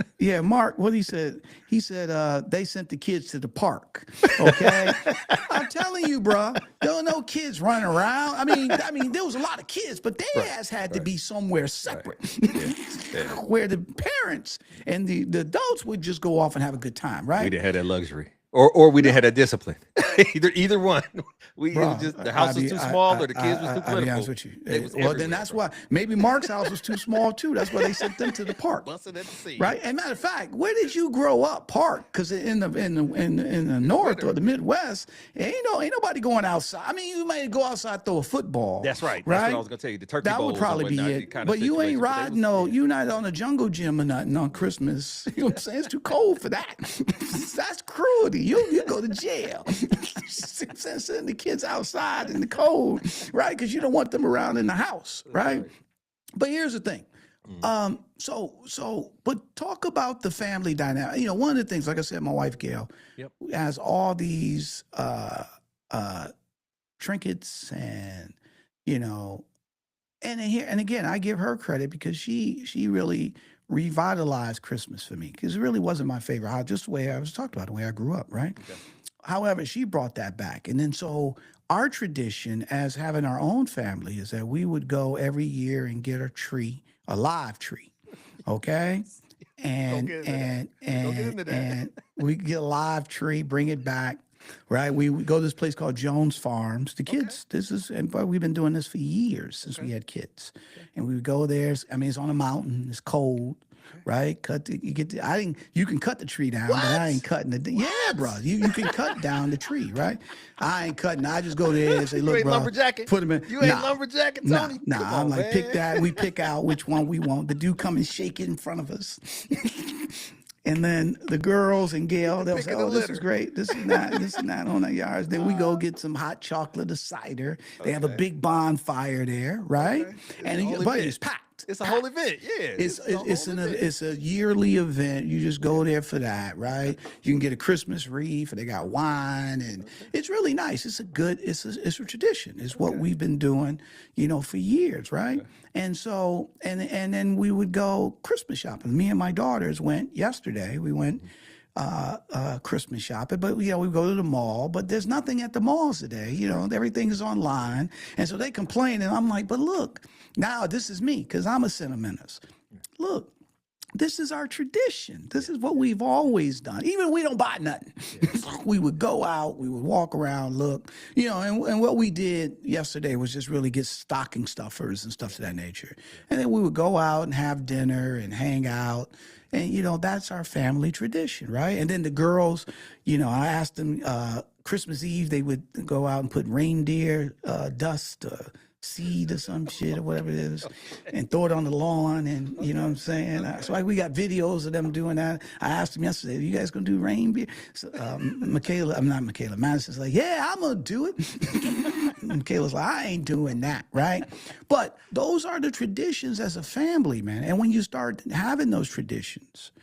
[SPEAKER 1] Mark, what he said they sent the kids to the park. Okay. I'm telling you, bro, there were no kids running around. I mean, there was a lot of kids, but their ass had to be somewhere separate. Where the parents and the adults would just go off and have a good time, right?
[SPEAKER 3] We didn't have that luxury. Or we didn't have that discipline. either one. It was just the house was too small or the kids was too
[SPEAKER 1] I'll be honest
[SPEAKER 3] plentiful.
[SPEAKER 1] with you.
[SPEAKER 3] It was
[SPEAKER 1] Well, then
[SPEAKER 3] everywhere,
[SPEAKER 1] that's
[SPEAKER 3] bro.
[SPEAKER 1] why maybe Mark's house was too small too. That's why they sent them to the park.
[SPEAKER 3] Busting at the seams.
[SPEAKER 1] Right. And matter of fact, where did you grow up? Park? Because in the north or the Midwest, ain't nobody going outside. I mean, you might go outside, throw a football.
[SPEAKER 3] That's right.
[SPEAKER 1] Right.
[SPEAKER 3] That's what I was gonna tell you. The turkey
[SPEAKER 1] That
[SPEAKER 3] bowls
[SPEAKER 1] would
[SPEAKER 3] and
[SPEAKER 1] probably be
[SPEAKER 3] whatnot,
[SPEAKER 1] it.
[SPEAKER 3] kind of
[SPEAKER 1] But you ain't
[SPEAKER 3] situation, but they
[SPEAKER 1] riding
[SPEAKER 3] was-
[SPEAKER 1] you're not on a jungle gym or nothing on Christmas. You know what I'm saying? It's too cold for that. That's cruelty. You go to jail. Sending the kids outside in the cold, right? Because you don't want them around in the house, right? But here's the thing. But talk about the family dynamic. One of the things, like I said, my wife Gail has all these trinkets and and again, I give her credit because she really revitalized Christmas for me because it really wasn't my favorite holiday, just the way I was talked about, the way I grew up, right?
[SPEAKER 3] Okay.
[SPEAKER 1] However, she brought that back. And then so our tradition as having our own family is that we would go every year and get a live tree. Okay. And
[SPEAKER 3] get into that.
[SPEAKER 1] and
[SPEAKER 3] Don't get into that.
[SPEAKER 1] and we get a live tree, bring it back. Right. We would go to this place called Jones Farms. The kids, but we've been doing this for years since we had kids. And we would go there. I mean, it's on a mountain, it's cold. Right, you can cut the tree down, but I ain't cutting the. Yeah, bro, you can cut down the tree, right? I ain't cutting. I just go there and say, look,
[SPEAKER 3] ain't
[SPEAKER 1] bro,
[SPEAKER 3] lumberjacking?
[SPEAKER 1] put them in.
[SPEAKER 3] You ain't lumberjacking, Tony?
[SPEAKER 1] Nah.
[SPEAKER 3] Come
[SPEAKER 1] I'm
[SPEAKER 3] on,
[SPEAKER 1] like,
[SPEAKER 3] man.
[SPEAKER 1] pick that. We pick out which one we want. The dude come and shake it in front of us. And then the girls and Gail, they'll say,
[SPEAKER 3] Picking the
[SPEAKER 1] "Oh, this is
[SPEAKER 3] litter.
[SPEAKER 1] great. This is not on our yards." Then we go get some hot chocolate or cider. They have a big bonfire there, right?
[SPEAKER 3] Okay.
[SPEAKER 1] And
[SPEAKER 3] It's a whole
[SPEAKER 1] but
[SPEAKER 3] event.
[SPEAKER 1] it's packed.
[SPEAKER 3] It's a whole event. Yeah.
[SPEAKER 1] It's a yearly event. You just go there for that, right? You can get a Christmas wreath, and they got wine, and it's really nice. It's a tradition. It's what we've been doing, for years, right? And so and then we would go Christmas shopping. Me and my daughters went yesterday. We went Christmas shopping, but we go to the mall, but there's nothing at the malls today. Everything is online, and so they complain, and I'm like, but look, now this is me because I'm a sentimentalist. Look, this is our tradition. This is what we've always done. Even we don't buy nothing. We would go out, we would walk around, look, and what we did yesterday was just really get stocking stuffers and stuff to that nature. And then we would go out and have dinner and hang out. And, that's our family tradition, right? And then the girls, I asked them, Christmas Eve, they would go out and put reindeer dust, seed or some shit or whatever it is, and throw it on the lawn. And you know what I'm saying? So we got videos of them doing that. I asked them yesterday, "Are you guys gonna do reindeer?" So, Madison's like, "Yeah, I'm gonna do it." Michaela's like, "I ain't doing that," right? But those are the traditions as a family, man. And when you start having those traditions,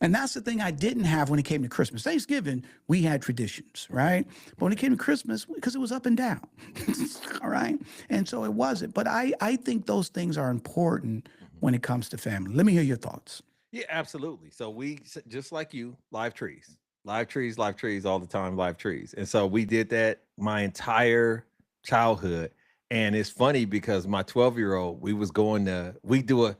[SPEAKER 1] and that's the thing I didn't have when it came to Christmas. Thanksgiving, we had traditions, right? But when it came to Christmas, because it was up and down, all right? And so it wasn't. But I think those things are important when it comes to family. Let me hear your thoughts.
[SPEAKER 3] Yeah, absolutely. So we, just like you, live trees all the time, live trees. And so we did that my entire childhood. And it's funny because my 12-year-old, we do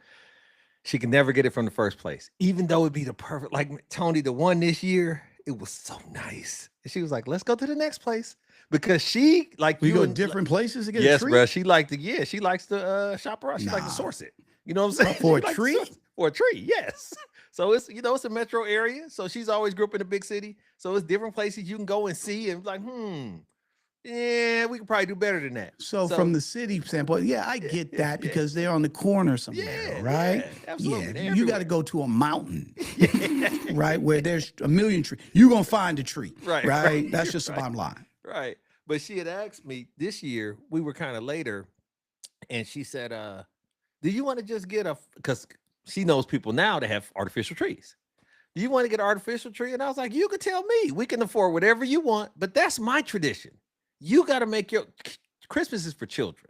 [SPEAKER 3] she can never get it from the first place, even though it'd be the perfect. Like Tony, the one this year, it was so nice. And she was like, "Let's go to the next place," because she like
[SPEAKER 1] We
[SPEAKER 3] you
[SPEAKER 1] go
[SPEAKER 3] and
[SPEAKER 1] different places to get a
[SPEAKER 3] yes,
[SPEAKER 1] treat
[SPEAKER 3] bro. She liked to she likes to shop around. She likes to
[SPEAKER 1] Nah.
[SPEAKER 3] source it. You know what I'm saying?
[SPEAKER 1] For
[SPEAKER 3] She
[SPEAKER 1] a
[SPEAKER 3] likes to
[SPEAKER 1] treat?
[SPEAKER 3] source it. For a treat, yes. So it's it's a metro area. So she's always grew up in a big city. So it's different places you can go and see and like, yeah, we could probably do better than that.
[SPEAKER 1] So from the city standpoint, yeah, I get that because they're on the corner somewhere, right?
[SPEAKER 3] absolutely.
[SPEAKER 1] Yeah, you got to go to a mountain, right, where there's a million trees. You're gonna find a tree, right? That's just the bottom line.
[SPEAKER 3] Right. But she had asked me this year, we were kind of later, and she said, do you want to just get because she knows people now that have artificial trees. Do you want to get an artificial tree? And I was like, you could tell me. We can afford whatever you want, but that's my tradition. You got to make your Christmas is for children.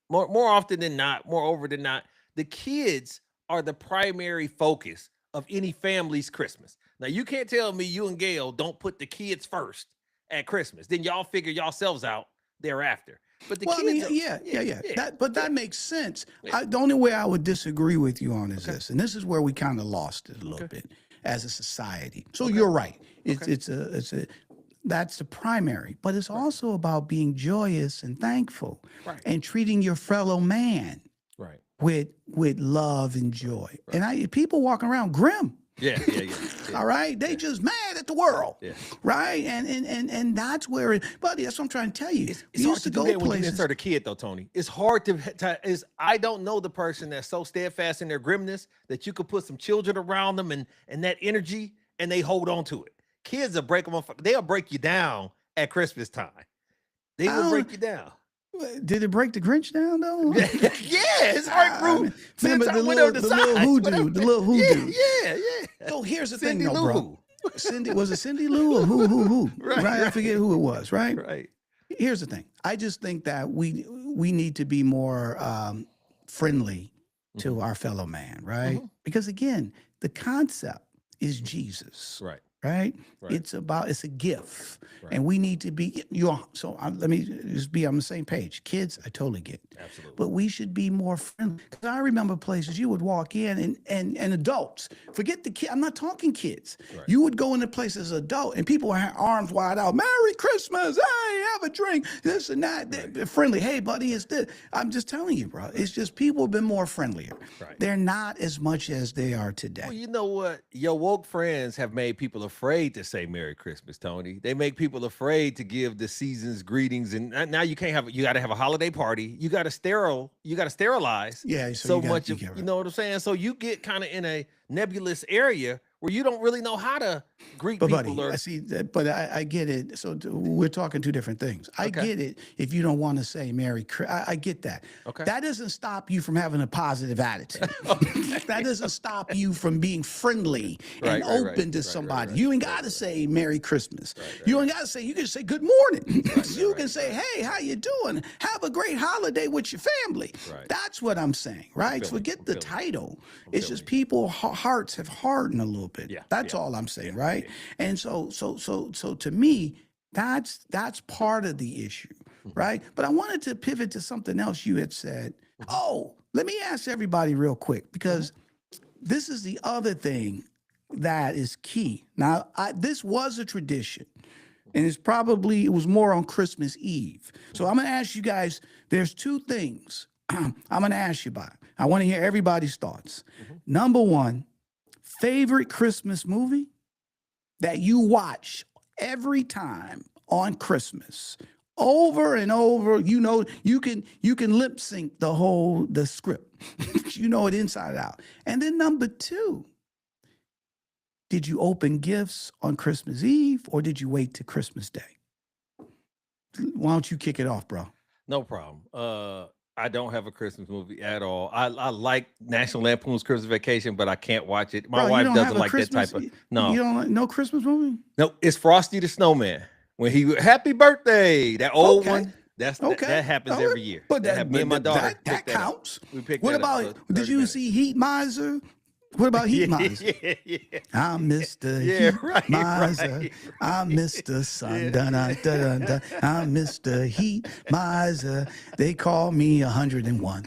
[SPEAKER 3] More often than not, moreover than not, the kids are the primary focus of any family's Christmas. Now, you can't tell me you and Gail don't put the kids first at Christmas. Then y'all figure yourselves out thereafter. But the kids,
[SPEAKER 1] That makes sense. The only way I would disagree with you on is this, and this is where we kind of lost it a little bit as a society. So you're right. That's the primary, but it's also about being joyous and thankful and treating your fellow man with love and joy. And people walking around grim.
[SPEAKER 3] Yeah.
[SPEAKER 1] All right, they just mad at the world, right? And that's where it. Buddy, that's what I'm trying to tell you.
[SPEAKER 3] It's hard to do that when you insert a kid, though, Tony. It's hard to. I don't know the person that's so steadfast in their grimness that you could put some children around them and that energy, and they hold on to it. Kids will break them off. They'll break you down at Christmas time. They will break you down.
[SPEAKER 1] Did it break the Grinch down though?
[SPEAKER 3] It's heart group.
[SPEAKER 1] Remember the little hoodoo.
[SPEAKER 3] Yeah.
[SPEAKER 1] So here's the
[SPEAKER 3] Cindy
[SPEAKER 1] thing, though,
[SPEAKER 3] Lou.
[SPEAKER 1] bro. Was it Cindy Lou or who? Right. I forget who it was. Right. Here's the thing. I just think that we need to be more friendly to our fellow man, right? Because again, the concept is Jesus. Right? It's a gift, and we need to be. Let me just be on the same page. Kids, I totally get, absolutely, but we should be more friendly. Because I remember places you would walk in, and adults, forget the kid. I'm not talking kids. You would go into places as an adult, and people are arms wide out. Merry Christmas! Hey, have a drink. This and that. They're friendly. Hey, buddy, it's this. I'm just telling you, bro. It's just people have been more friendlier. They're not as much as they are today.
[SPEAKER 3] Well, you know what? Your woke friends have made people afraid to say Merry Christmas, Tony. They make people afraid to give the season's greetings, and now you can't have. You got to have a holiday party. You got to sterilize.
[SPEAKER 1] Yeah,
[SPEAKER 3] so much of you know what I'm saying. So you get kind of in a nebulous area where you don't really know how to greet people.
[SPEAKER 1] Buddy, I see that, but I get it. So we're talking two different things. I get it if you don't want to say Merry Christmas. I get that. That doesn't stop you from having a positive attitude. That doesn't stop you from being friendly and open to somebody. You ain't got to say Merry Christmas. You ain't got to say. You can say Good morning. You can say, Hey, how you doing? Have a great holiday with your family. That's what I'm saying, right? Forget the title. It's just people hearts have hardened a little bit. That's all I'm saying, right? And so to me, that's part of the issue, right? But I wanted to pivot to something else you had said. Oh, let me ask everybody real quick, because this is the other thing that is key. Now, this was a tradition, and it was more on Christmas Eve. So I'm going to ask you guys, there's two things I'm going to ask you about. I want to hear everybody's thoughts. Number one, favorite Christmas movie that you watch every time on Christmas, over and over. You know, you can lip sync the script. You know it inside out. And then number two, did you open gifts on Christmas Eve or did you wait to Christmas Day? Why don't you kick it off, bro?
[SPEAKER 3] No problem. I don't have a Christmas movie at all. I like National Lampoon's Christmas Vacation, but I can't watch it. My wife doesn't like that type of. No,
[SPEAKER 1] you don't like no Christmas movie.
[SPEAKER 3] No, it's Frosty the Snowman. When Happy Birthday, that old one. That happens every year.
[SPEAKER 1] But
[SPEAKER 3] me and my daughter
[SPEAKER 1] that counts.
[SPEAKER 3] We picked
[SPEAKER 1] what
[SPEAKER 3] that
[SPEAKER 1] about?
[SPEAKER 3] up.
[SPEAKER 1] Did you see Heat Miser? What about Heat
[SPEAKER 3] Yeah,
[SPEAKER 1] Miser?
[SPEAKER 3] yeah.
[SPEAKER 1] I'm Mr.
[SPEAKER 3] Yeah,
[SPEAKER 1] Heat
[SPEAKER 3] right,
[SPEAKER 1] Miser.
[SPEAKER 3] right.
[SPEAKER 1] I'm Mr. Sun.
[SPEAKER 3] Yeah.
[SPEAKER 1] Dun, dun, dun, dun, dun. I'm Mr. Heat Miser. They call me 101.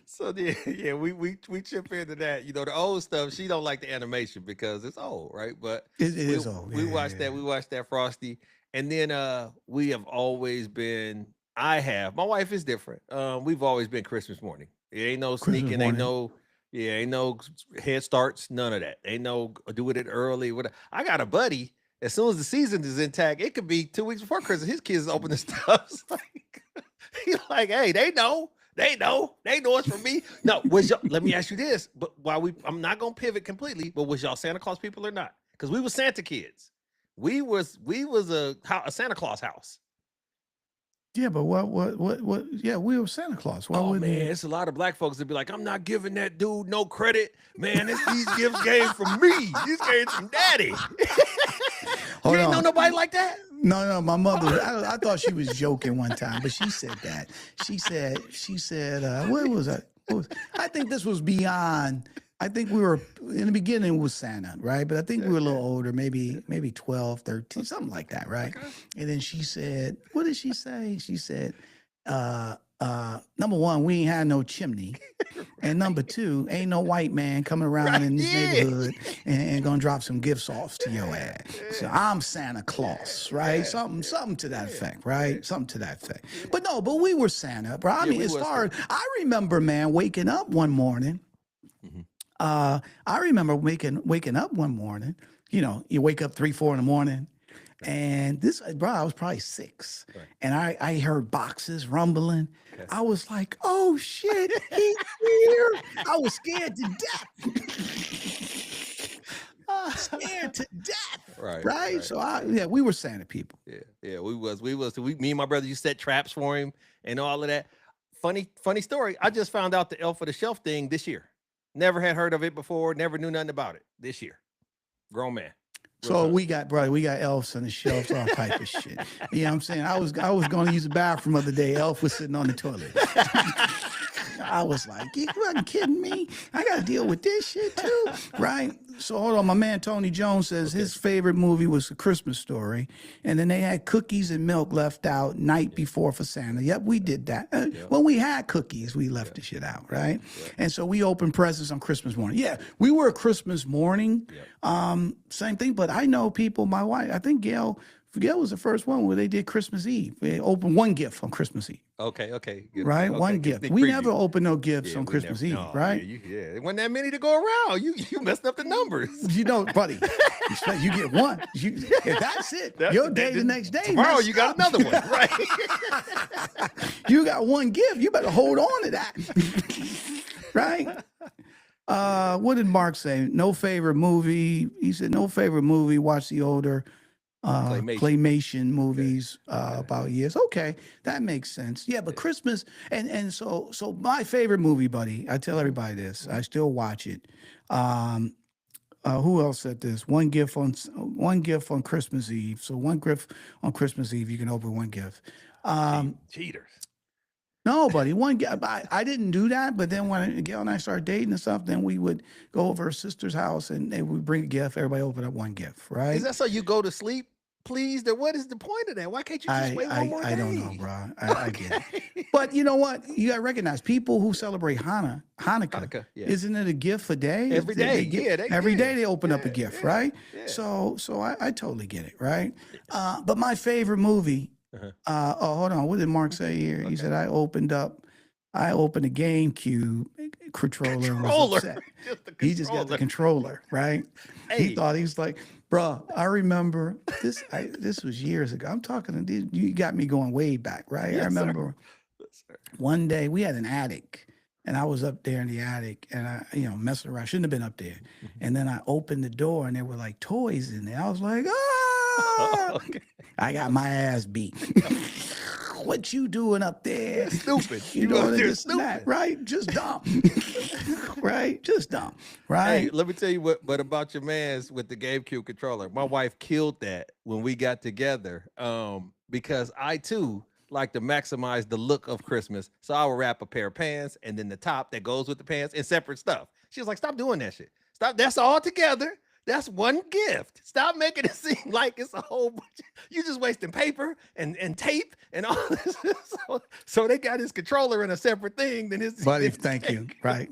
[SPEAKER 3] So yeah, we chip into that. You know, the old stuff. She don't like the animation because it's old, right? But
[SPEAKER 1] It
[SPEAKER 3] we
[SPEAKER 1] is old.
[SPEAKER 3] we
[SPEAKER 1] Yeah,
[SPEAKER 3] watched
[SPEAKER 1] yeah.
[SPEAKER 3] that. We watched that Frosty, and then we have always been. I have. My wife is different. We've always been Christmas morning. It ain't no
[SPEAKER 1] Christmas
[SPEAKER 3] sneaking. Ain't
[SPEAKER 1] morning.
[SPEAKER 3] no. Yeah, ain't no head starts. None of that. Ain't no doing it early. What I got a buddy. As soon as the season is intact, it could be 2 weeks before Christmas. His kids open the stuff. It's like, he's like, hey, they know. They know it's from me. No, let me ask you this. But I'm not gonna pivot completely, but was y'all Santa Claus people or not? Because we were Santa kids. We was a Santa Claus house.
[SPEAKER 1] Yeah, but what? Yeah, we were Santa Claus. Why
[SPEAKER 3] Oh
[SPEAKER 1] wouldn't
[SPEAKER 3] man,
[SPEAKER 1] we?
[SPEAKER 3] it's a lot of black folks that be like, I'm not giving that dude no credit. Man, these gifts came from me. These came from daddy.
[SPEAKER 1] Hold
[SPEAKER 3] You ain't know
[SPEAKER 1] on.
[SPEAKER 3] nobody like that?
[SPEAKER 1] No, my mother. I thought she was joking one time, but she said that. She said, what was that? I think this was beyond. I think we were in the beginning with Santa, right? But I think we were a little older, maybe 12, 13, something like that, right?
[SPEAKER 3] Okay.
[SPEAKER 1] And then she said, what did she say? She said, number one, we ain't had no chimney. And number two, ain't no white man coming around
[SPEAKER 3] Right,
[SPEAKER 1] in this
[SPEAKER 3] yeah.
[SPEAKER 1] neighborhood and gonna drop some gifts off to your ass. So I'm Santa Claus, right? Something to that effect, right? Something to that effect. But we were Santa, bro. I
[SPEAKER 3] Yeah,
[SPEAKER 1] mean,
[SPEAKER 3] we
[SPEAKER 1] as
[SPEAKER 3] was
[SPEAKER 1] far as I remember, man, waking up one morning.
[SPEAKER 3] Mhm.
[SPEAKER 1] I remember waking up one morning. You know, you wake up 3, 4 in the morning. And this, bro, I was probably 6,
[SPEAKER 3] Right.
[SPEAKER 1] and I heard boxes rumbling.
[SPEAKER 3] Okay.
[SPEAKER 1] I was like, "Oh shit, he's here!" I was scared to death. Scared to death. Right? So we were Santa people.
[SPEAKER 3] Yeah, we was. Me and my brother used to set traps for him and all of that. Funny story. I just found out the Elf of the Shelf thing this year. Never had heard of it before. Never knew nothing about it this year. Grown man.
[SPEAKER 1] So we got elves on the shelves, all type of shit. You know what I'm saying? I was going to use the bathroom the other day. Elf was sitting on the toilet. I was like, you fucking kidding me? I got to deal with this shit too, right? So hold on, my man Tony Jones says his favorite movie was A Christmas Story, and then they had cookies and milk left out night before for Santa. Yep, we did that. When we had cookies, we left the shit out, right? And so we opened presents on Christmas morning. Yeah, we were a Christmas morning. Same thing, but I know people. My wife, I think Gail was the first one where they did Christmas Eve. They opened one gift on Christmas Eve.
[SPEAKER 3] Okay. Good.
[SPEAKER 1] Right,
[SPEAKER 3] Okay,
[SPEAKER 1] one
[SPEAKER 3] good
[SPEAKER 1] gift.
[SPEAKER 3] sneak
[SPEAKER 1] We
[SPEAKER 3] preview.
[SPEAKER 1] never opened no gifts on
[SPEAKER 3] we
[SPEAKER 1] Christmas
[SPEAKER 3] never-
[SPEAKER 1] Eve,
[SPEAKER 3] no,
[SPEAKER 1] right?
[SPEAKER 3] Yeah, there wasn't that many to go around. You messed up the numbers.
[SPEAKER 1] You know, buddy, you get one. If that's it. Your day the next day.
[SPEAKER 3] Tomorrow
[SPEAKER 1] messed
[SPEAKER 3] you got
[SPEAKER 1] up.
[SPEAKER 3] another one, right?
[SPEAKER 1] You got one gift. You better hold on to that. Right? What did Mark say? No favorite movie. He said no favorite movie. Watch the older claymation movies about years. Okay, that makes sense. Yeah, but Christmas and so my favorite movie, buddy. I tell everybody this. I still watch it. Who else said this? One gift on Christmas Eve. So one gift on Christmas Eve, you can open one gift.
[SPEAKER 3] Cheaters.
[SPEAKER 1] No, buddy, one gift. I didn't do that, but then when Gail and I started dating and stuff, then we would go over her sister's house and they would bring a gift. Everybody open up one gift, right?
[SPEAKER 3] Is that so you go to sleep pleased? Or what is the point of that? Why can't you just wait one more day?
[SPEAKER 1] I don't know, bro. I get it. But you know what? You got to recognize people who celebrate Hanukkah.
[SPEAKER 3] Yeah.
[SPEAKER 1] Isn't it a gift for day?
[SPEAKER 3] Every day,
[SPEAKER 1] Every day they
[SPEAKER 3] give.
[SPEAKER 1] open up a
[SPEAKER 3] Yeah,
[SPEAKER 1] gift,
[SPEAKER 3] yeah,
[SPEAKER 1] right?
[SPEAKER 3] yeah.
[SPEAKER 1] So I totally get it, right? But my favorite movie. Hold on. What did Mark say here? He said I opened a GameCube controller. And was upset. He just got the controller, right?
[SPEAKER 3] Hey.
[SPEAKER 1] He thought he was like, bro, I remember this. This was years ago. I'm talking to you. Got me going way back, right?
[SPEAKER 3] Yes,
[SPEAKER 1] I remember
[SPEAKER 3] sir.
[SPEAKER 1] one day we had an attic, and I was up there in the attic, and I, messing around. Shouldn't have been up there. And then I opened the door, and there were like toys in there. I was like, ah!
[SPEAKER 3] Okay.
[SPEAKER 1] I got my ass beat. What you doing up there?
[SPEAKER 3] Stupid.
[SPEAKER 1] You
[SPEAKER 3] You
[SPEAKER 1] doing
[SPEAKER 3] up there
[SPEAKER 1] this and that,
[SPEAKER 3] stupid.
[SPEAKER 1] right? Just dumb. Right? Just dumb. Right?
[SPEAKER 3] Hey, let me tell you what about your man's with the GameCube controller. My wife killed that when we got together. Because I too like to maximize the look of Christmas. So I would wrap a pair of pants and then the top that goes with the pants and separate stuff. She was like, stop doing that shit. Stop. That's all together. That's one gift. Stop making it seem like it's a whole bunch. You just wasting paper and tape and all this. So they got his controller in a separate thing. Then his
[SPEAKER 1] Buddy, thank you. Right.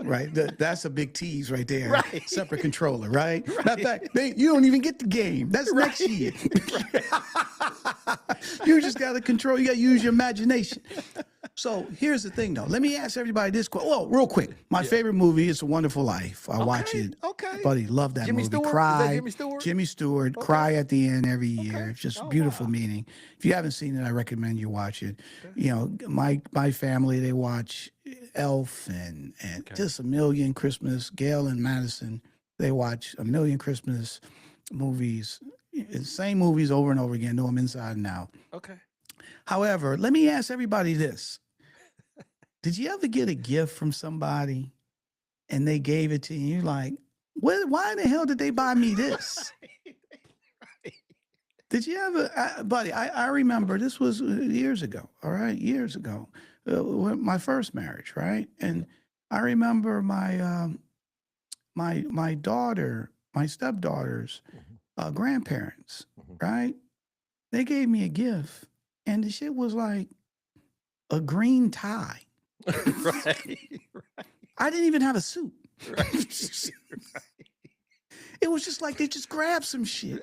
[SPEAKER 1] That's a big tease right there.
[SPEAKER 3] Right.
[SPEAKER 1] Separate controller, right? Matter of fact, you don't even get the game. That's next year. You just got to control. You got to use your imagination. So here's the thing, though. Let me ask everybody this question. Well, real quick. My favorite movie is A Wonderful Life. I watch it.
[SPEAKER 3] Okay.
[SPEAKER 1] Buddy, love that
[SPEAKER 3] Jimmy
[SPEAKER 1] movie.
[SPEAKER 3] Stewart? Is that
[SPEAKER 1] Cry.
[SPEAKER 3] Jimmy Stewart?
[SPEAKER 1] Jimmy Stewart.
[SPEAKER 3] Okay.
[SPEAKER 1] Cry at the end every year.
[SPEAKER 3] Okay.
[SPEAKER 1] It's just
[SPEAKER 3] Oh,
[SPEAKER 1] beautiful
[SPEAKER 3] wow.
[SPEAKER 1] meaning. If you haven't seen it, I recommend you watch it. You know, my family, they watch Elf and just a million Christmas. Gail and Madison, they watch a million Christmas movies. It's the same movies over and over again, know them inside and out.
[SPEAKER 3] Okay.
[SPEAKER 1] However, let me ask everybody this. Did you ever get a gift from somebody and they gave it to you? You're like, why in the hell did they buy me this? Did you ever, buddy? I remember this was years ago. All right, years ago, my first marriage, right? And I remember my my daughter, my stepdaughter's grandparents, right? They gave me a gift, and the shit was like a green tie.
[SPEAKER 3] Right.
[SPEAKER 1] I didn't even have a suit.
[SPEAKER 3] Right.
[SPEAKER 1] It was just like they just grabbed some shit.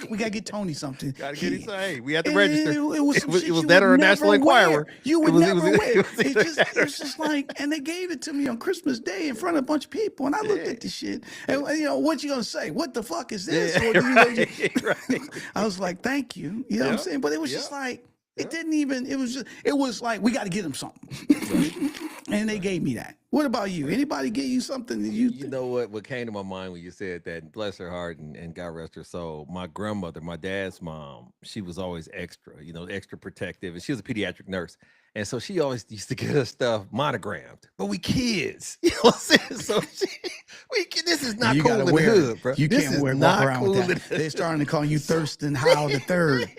[SPEAKER 1] We gotta get Tony something.
[SPEAKER 3] Gotta get it. Hey, we had to
[SPEAKER 1] And
[SPEAKER 3] register.
[SPEAKER 1] It was some shit you
[SPEAKER 3] that or a
[SPEAKER 1] would
[SPEAKER 3] National
[SPEAKER 1] never wear.
[SPEAKER 3] Enquirer.
[SPEAKER 1] You would
[SPEAKER 3] was-
[SPEAKER 1] never wear.
[SPEAKER 3] it was either
[SPEAKER 1] It
[SPEAKER 3] that or
[SPEAKER 1] was just like, and they gave it to me on Christmas Day in front of a bunch of people, and I looked at the shit. And you know, what you gonna say? What the fuck is this?
[SPEAKER 3] Yeah,
[SPEAKER 1] Or do you know,
[SPEAKER 3] right.
[SPEAKER 1] I was like, thank you. You know what I'm
[SPEAKER 3] Yeah,
[SPEAKER 1] saying? But it was
[SPEAKER 3] yeah,
[SPEAKER 1] just like, it
[SPEAKER 3] yeah.
[SPEAKER 1] didn't even. It was like we got to get him something, and they gave me that. What about you? Anybody give you something that you?
[SPEAKER 3] You know what came to my mind when you said that, and bless her heart and God rest her soul, my grandmother, my dad's mom, she was always extra, extra protective, and she was a pediatric nurse. And so she always used to get us stuff monogrammed, but we kids, you know what I'm saying? So this is not
[SPEAKER 1] You
[SPEAKER 3] cool
[SPEAKER 1] gotta
[SPEAKER 3] in the
[SPEAKER 1] wear
[SPEAKER 3] hood,
[SPEAKER 1] it.
[SPEAKER 3] bro.
[SPEAKER 1] You
[SPEAKER 3] This
[SPEAKER 1] can't
[SPEAKER 3] is
[SPEAKER 1] walk
[SPEAKER 3] not
[SPEAKER 1] around
[SPEAKER 3] cool
[SPEAKER 1] with
[SPEAKER 3] in
[SPEAKER 1] that.
[SPEAKER 3] the
[SPEAKER 1] They're starting to call you Thurston Howell the Third.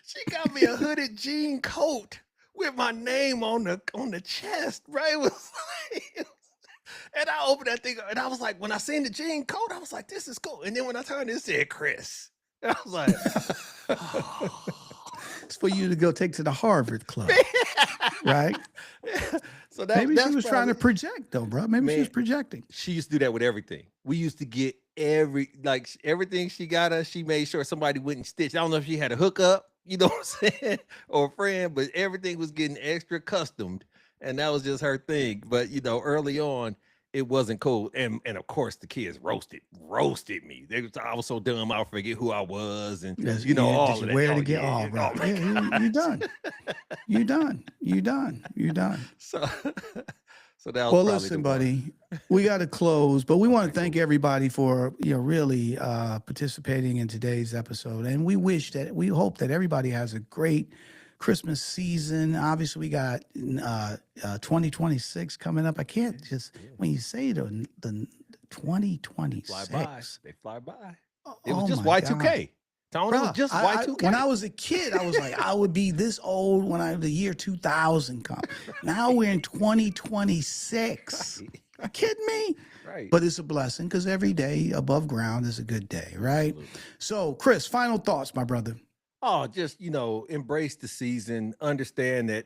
[SPEAKER 3] She got me a hooded jean coat with my name on the chest, right? It was like, and I opened that thing and I was like, when I seen the jean coat, I was like, this is cool. And then when I turned it said Chris. And I was like,
[SPEAKER 1] It's for you to go take to the Harvard Club, right?
[SPEAKER 3] so that,
[SPEAKER 1] Maybe
[SPEAKER 3] that's
[SPEAKER 1] she was trying to
[SPEAKER 3] probably-
[SPEAKER 1] project, though, bro. Maybe she was
[SPEAKER 3] Man.
[SPEAKER 1] projecting.
[SPEAKER 3] She used to do that with everything. We used to get everything she got us, she made sure somebody wouldn't stitch. I don't know if she had a hookup, you know what I'm saying, or a friend, but everything was getting extra customed. And that was just her thing. But early on, it wasn't cool. And of course the kids roasted me. I was so dumb I forget who I was and
[SPEAKER 1] Yes,
[SPEAKER 3] all
[SPEAKER 1] did
[SPEAKER 3] of
[SPEAKER 1] you
[SPEAKER 3] that.
[SPEAKER 1] wear
[SPEAKER 3] Oh,
[SPEAKER 1] to get
[SPEAKER 3] yeah,
[SPEAKER 1] all
[SPEAKER 3] yeah.
[SPEAKER 1] right?
[SPEAKER 3] Oh, my
[SPEAKER 1] Yeah, you done. You done. You done. You done.
[SPEAKER 3] So so that was
[SPEAKER 1] Well,
[SPEAKER 3] probably
[SPEAKER 1] listen,
[SPEAKER 3] the one.
[SPEAKER 1] buddy, we got to close, but we want to thank everybody for really participating in today's episode, and we hope that everybody has a great Christmas season. Obviously, we got 2026 coming up. I can't just when you say the
[SPEAKER 3] Fly
[SPEAKER 1] 2026.
[SPEAKER 3] by. They fly by.
[SPEAKER 1] Oh
[SPEAKER 3] It was just
[SPEAKER 1] my
[SPEAKER 3] Y2K.
[SPEAKER 1] God.
[SPEAKER 3] Tony, it was
[SPEAKER 1] Bruh,
[SPEAKER 3] just
[SPEAKER 1] I-
[SPEAKER 3] Y2K.
[SPEAKER 1] when I was a kid, I was like, I would be this old when the year 2000 come. Now we're in 2026. Are you kidding me?
[SPEAKER 3] Right.
[SPEAKER 1] But it's a blessing because every day above ground is a good day, right?
[SPEAKER 3] Absolutely.
[SPEAKER 1] So, Chris, final thoughts, my brother.
[SPEAKER 3] Oh, just embrace the season. Understand that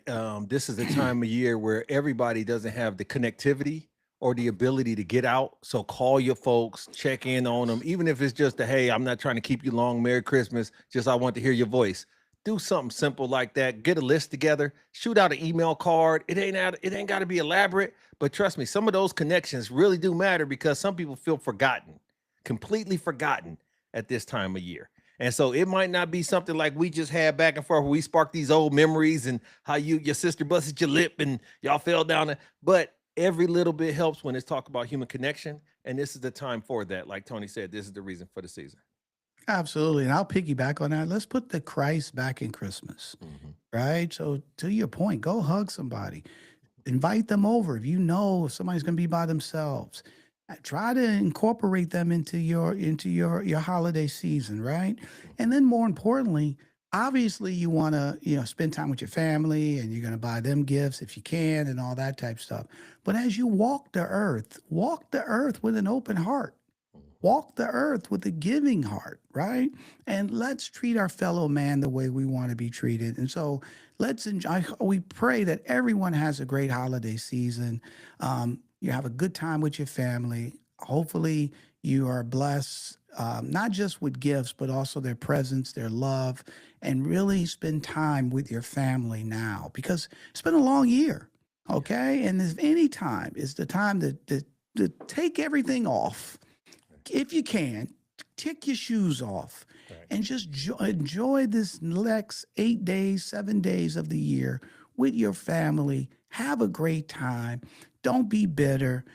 [SPEAKER 3] this is a time of year where everybody doesn't have the connectivity or the ability to get out. So call your folks, check in on them, even if it's just hey, I'm not trying to keep you long. Merry Christmas. Just I want to hear your voice. Do something simple like that. Get a list together. Shoot out an email card. It ain't got to be elaborate, but trust me, some of those connections really do matter because some people feel forgotten, completely forgotten at this time of year. And so it might not be something like we just had back and forth where we sparked these old memories and how your sister busted your lip and y'all fell down. But every little bit helps when it's talk about human connection. And this is the time for that. Like Tony said, this is the reason for the season.
[SPEAKER 1] Absolutely. And I'll piggyback on that. Let's put the Christ back in Christmas, right? So, to your point, go hug somebody, invite them over. If if somebody's going to be by themselves, try to incorporate them into your holiday season, right? And then more importantly, obviously you want to, spend time with your family and you're going to buy them gifts if you can and all that type stuff. But as you walk the earth with an open heart. Walk the earth with a giving heart, right? And let's treat our fellow man the way we want to be treated. And so let's enjoy. We pray that everyone has a great holiday season. You have a good time with your family. Hopefully, you are blessed, not just with gifts, but also their presence, their love, and really spend time with your family now because it's been a long year. Okay. And if any time is the time to take everything off if you can, take your shoes off
[SPEAKER 3] Right.
[SPEAKER 1] and just enjoy this next 8 days, 7 days of the year with your family. Have a great time. Don't be bitter.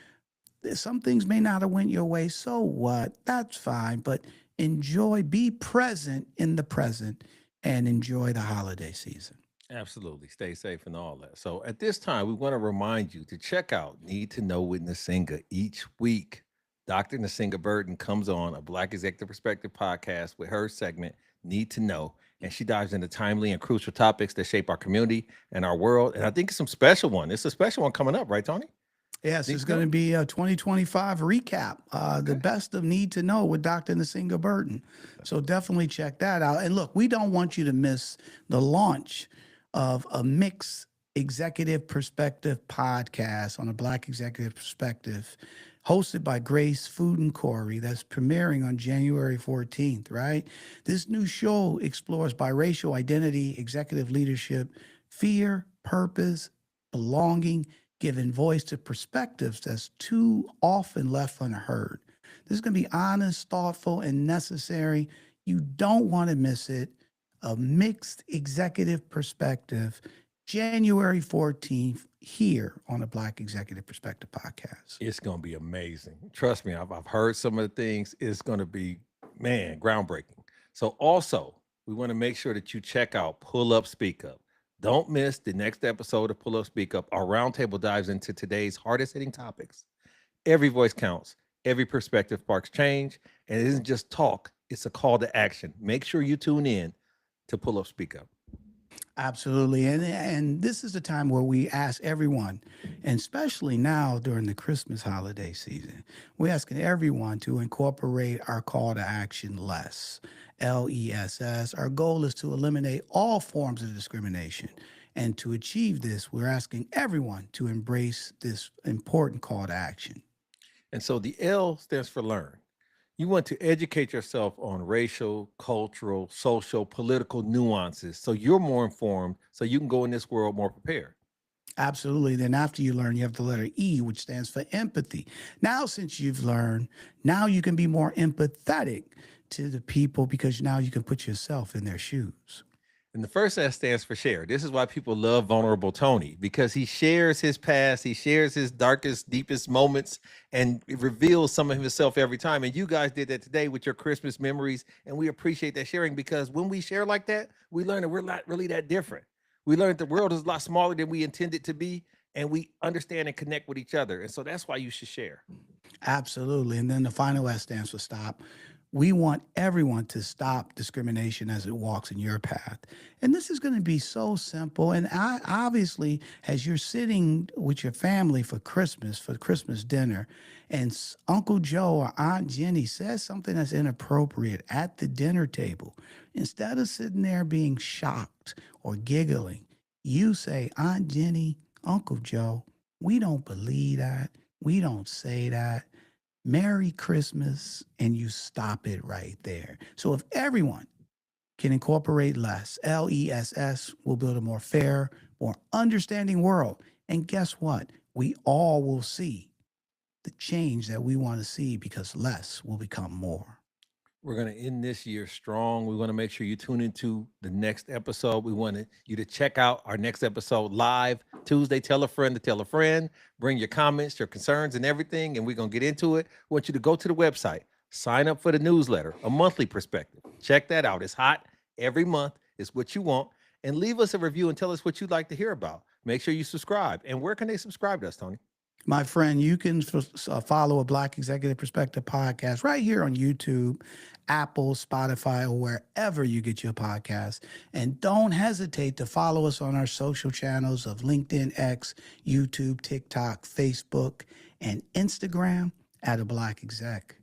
[SPEAKER 1] Some things may not have went your way. So what? That's fine. But enjoy, be present in the present and enjoy the holiday season.
[SPEAKER 3] Absolutely. Stay safe and all that. So at this time, we want to remind you to check out Need to Know with Nasinga each week. Dr. Nasinga Burton comes on a Black Executive Perspective podcast with her segment, Need to Know. And she dives into timely and crucial topics that shape our community and our world. And I think it's some special one. It's a special one coming up, right, Tony?
[SPEAKER 1] Yes,
[SPEAKER 3] Need
[SPEAKER 1] it's
[SPEAKER 3] to
[SPEAKER 1] going
[SPEAKER 3] Know?
[SPEAKER 1] to be a 2025 recap, the
[SPEAKER 3] Okay.
[SPEAKER 1] best of Need to Know with Dr. Nasinga Burton. So definitely check that out. And look, we don't want you to miss the launch of a mixed executive perspective podcast on a Black executive perspective, hosted by Grace Food and Corey. That's premiering on January 14th, right? This new show explores biracial identity, executive leadership, fear, purpose, belonging, giving voice to perspectives that's too often left unheard. This is going to be honest, thoughtful, and necessary. You don't want to miss it. A mixed executive perspective, January 14th, here on the Black Executive Perspective Podcast.
[SPEAKER 3] It's going to be amazing. Trust me, I've heard some of the things. It's going to be, man, groundbreaking. So also, we want to make sure that you check out Pull Up, Speak Up. Don't miss the next episode of Pull Up, Speak Up. Our roundtable dives into today's hardest hitting topics. Every voice counts. Every perspective sparks change. And it isn't just talk, it's a call to action. Make sure you tune in to Pull Up, Speak Up.
[SPEAKER 1] Absolutely. And this is the time where we ask everyone, and especially now during the Christmas holiday season, we're asking everyone to incorporate our call to action less. LESS. Our goal is to eliminate all forms of discrimination. And to achieve this, we're asking everyone to embrace this important call to action.
[SPEAKER 3] And so the L stands for learn. You want to educate yourself on racial, cultural, social, political nuances so you're more informed, so you can go in this world more prepared.
[SPEAKER 1] Absolutely. Then after you learn, you have the letter E, which stands for empathy. Now, since you've learned, now you can be more empathetic to the people because now you can put yourself in their shoes.
[SPEAKER 3] And the first S stands for share. This is why people love Vulnerable Tony, because he shares his past, he shares his darkest, deepest moments, and it reveals some of himself every time. And you guys did that today with your Christmas memories. And we appreciate that sharing because when we share like that, we learn that we're not really that different. We learned the world is a lot smaller than we intended to be, and we understand and connect with each other. And so that's why you should share.
[SPEAKER 1] Absolutely. And then the final S stands for stop. We want everyone to stop discrimination as it walks in your path. And this is going to be so simple. And obviously, as you're sitting with your family for Christmas dinner, and Uncle Joe or Aunt Jenny says something that's inappropriate at the dinner table, instead of sitting there being shocked or giggling, you say, Aunt Jenny, Uncle Joe, we don't believe that. We don't say that. Merry Christmas, and you stop it right there. So if everyone can incorporate less, LESS, will build a more fair, more understanding world. And guess what? We all will see the change that we want to see because less will become more.
[SPEAKER 3] We're going to end this year strong. We want to make sure you tune into the next episode. We want you to check out our next episode live Tuesday. Tell a friend to tell a friend. Bring your comments, your concerns, and everything, and we're going to get into it. We want you to go to the website, sign up for the newsletter, a monthly perspective. Check that out. It's hot every month. It's what you want. And leave us a review and tell us what you'd like to hear about. Make sure you subscribe. And where can they subscribe to us, Tony?
[SPEAKER 1] My friend, you can follow a Black Executive Perspective podcast right here on YouTube, Apple, Spotify, or wherever you get your podcast. And don't hesitate to follow us on our social channels of LinkedIn, X, YouTube, TikTok, Facebook, and Instagram at a Black Exec.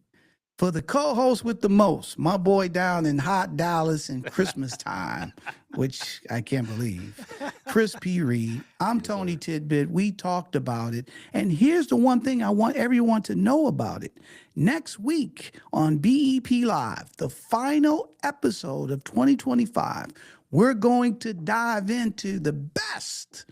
[SPEAKER 1] For the co-host with the most, my boy down in hot Dallas in Christmas time, which I can't believe, Chris P. Reed. I'm Tony Tidbit. We talked about it. And here's the one thing I want everyone to know about it. Next week on BEP Live, the final episode of 2025, we're going to dive into the best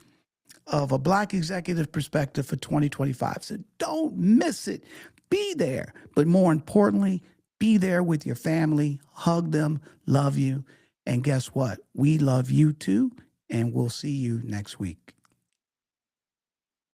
[SPEAKER 1] of a Black Executive Perspective for 2025. So don't miss it. Be there, but more importantly, be there with your family, hug them, love you. And guess what? We love you too, and we'll see you next week.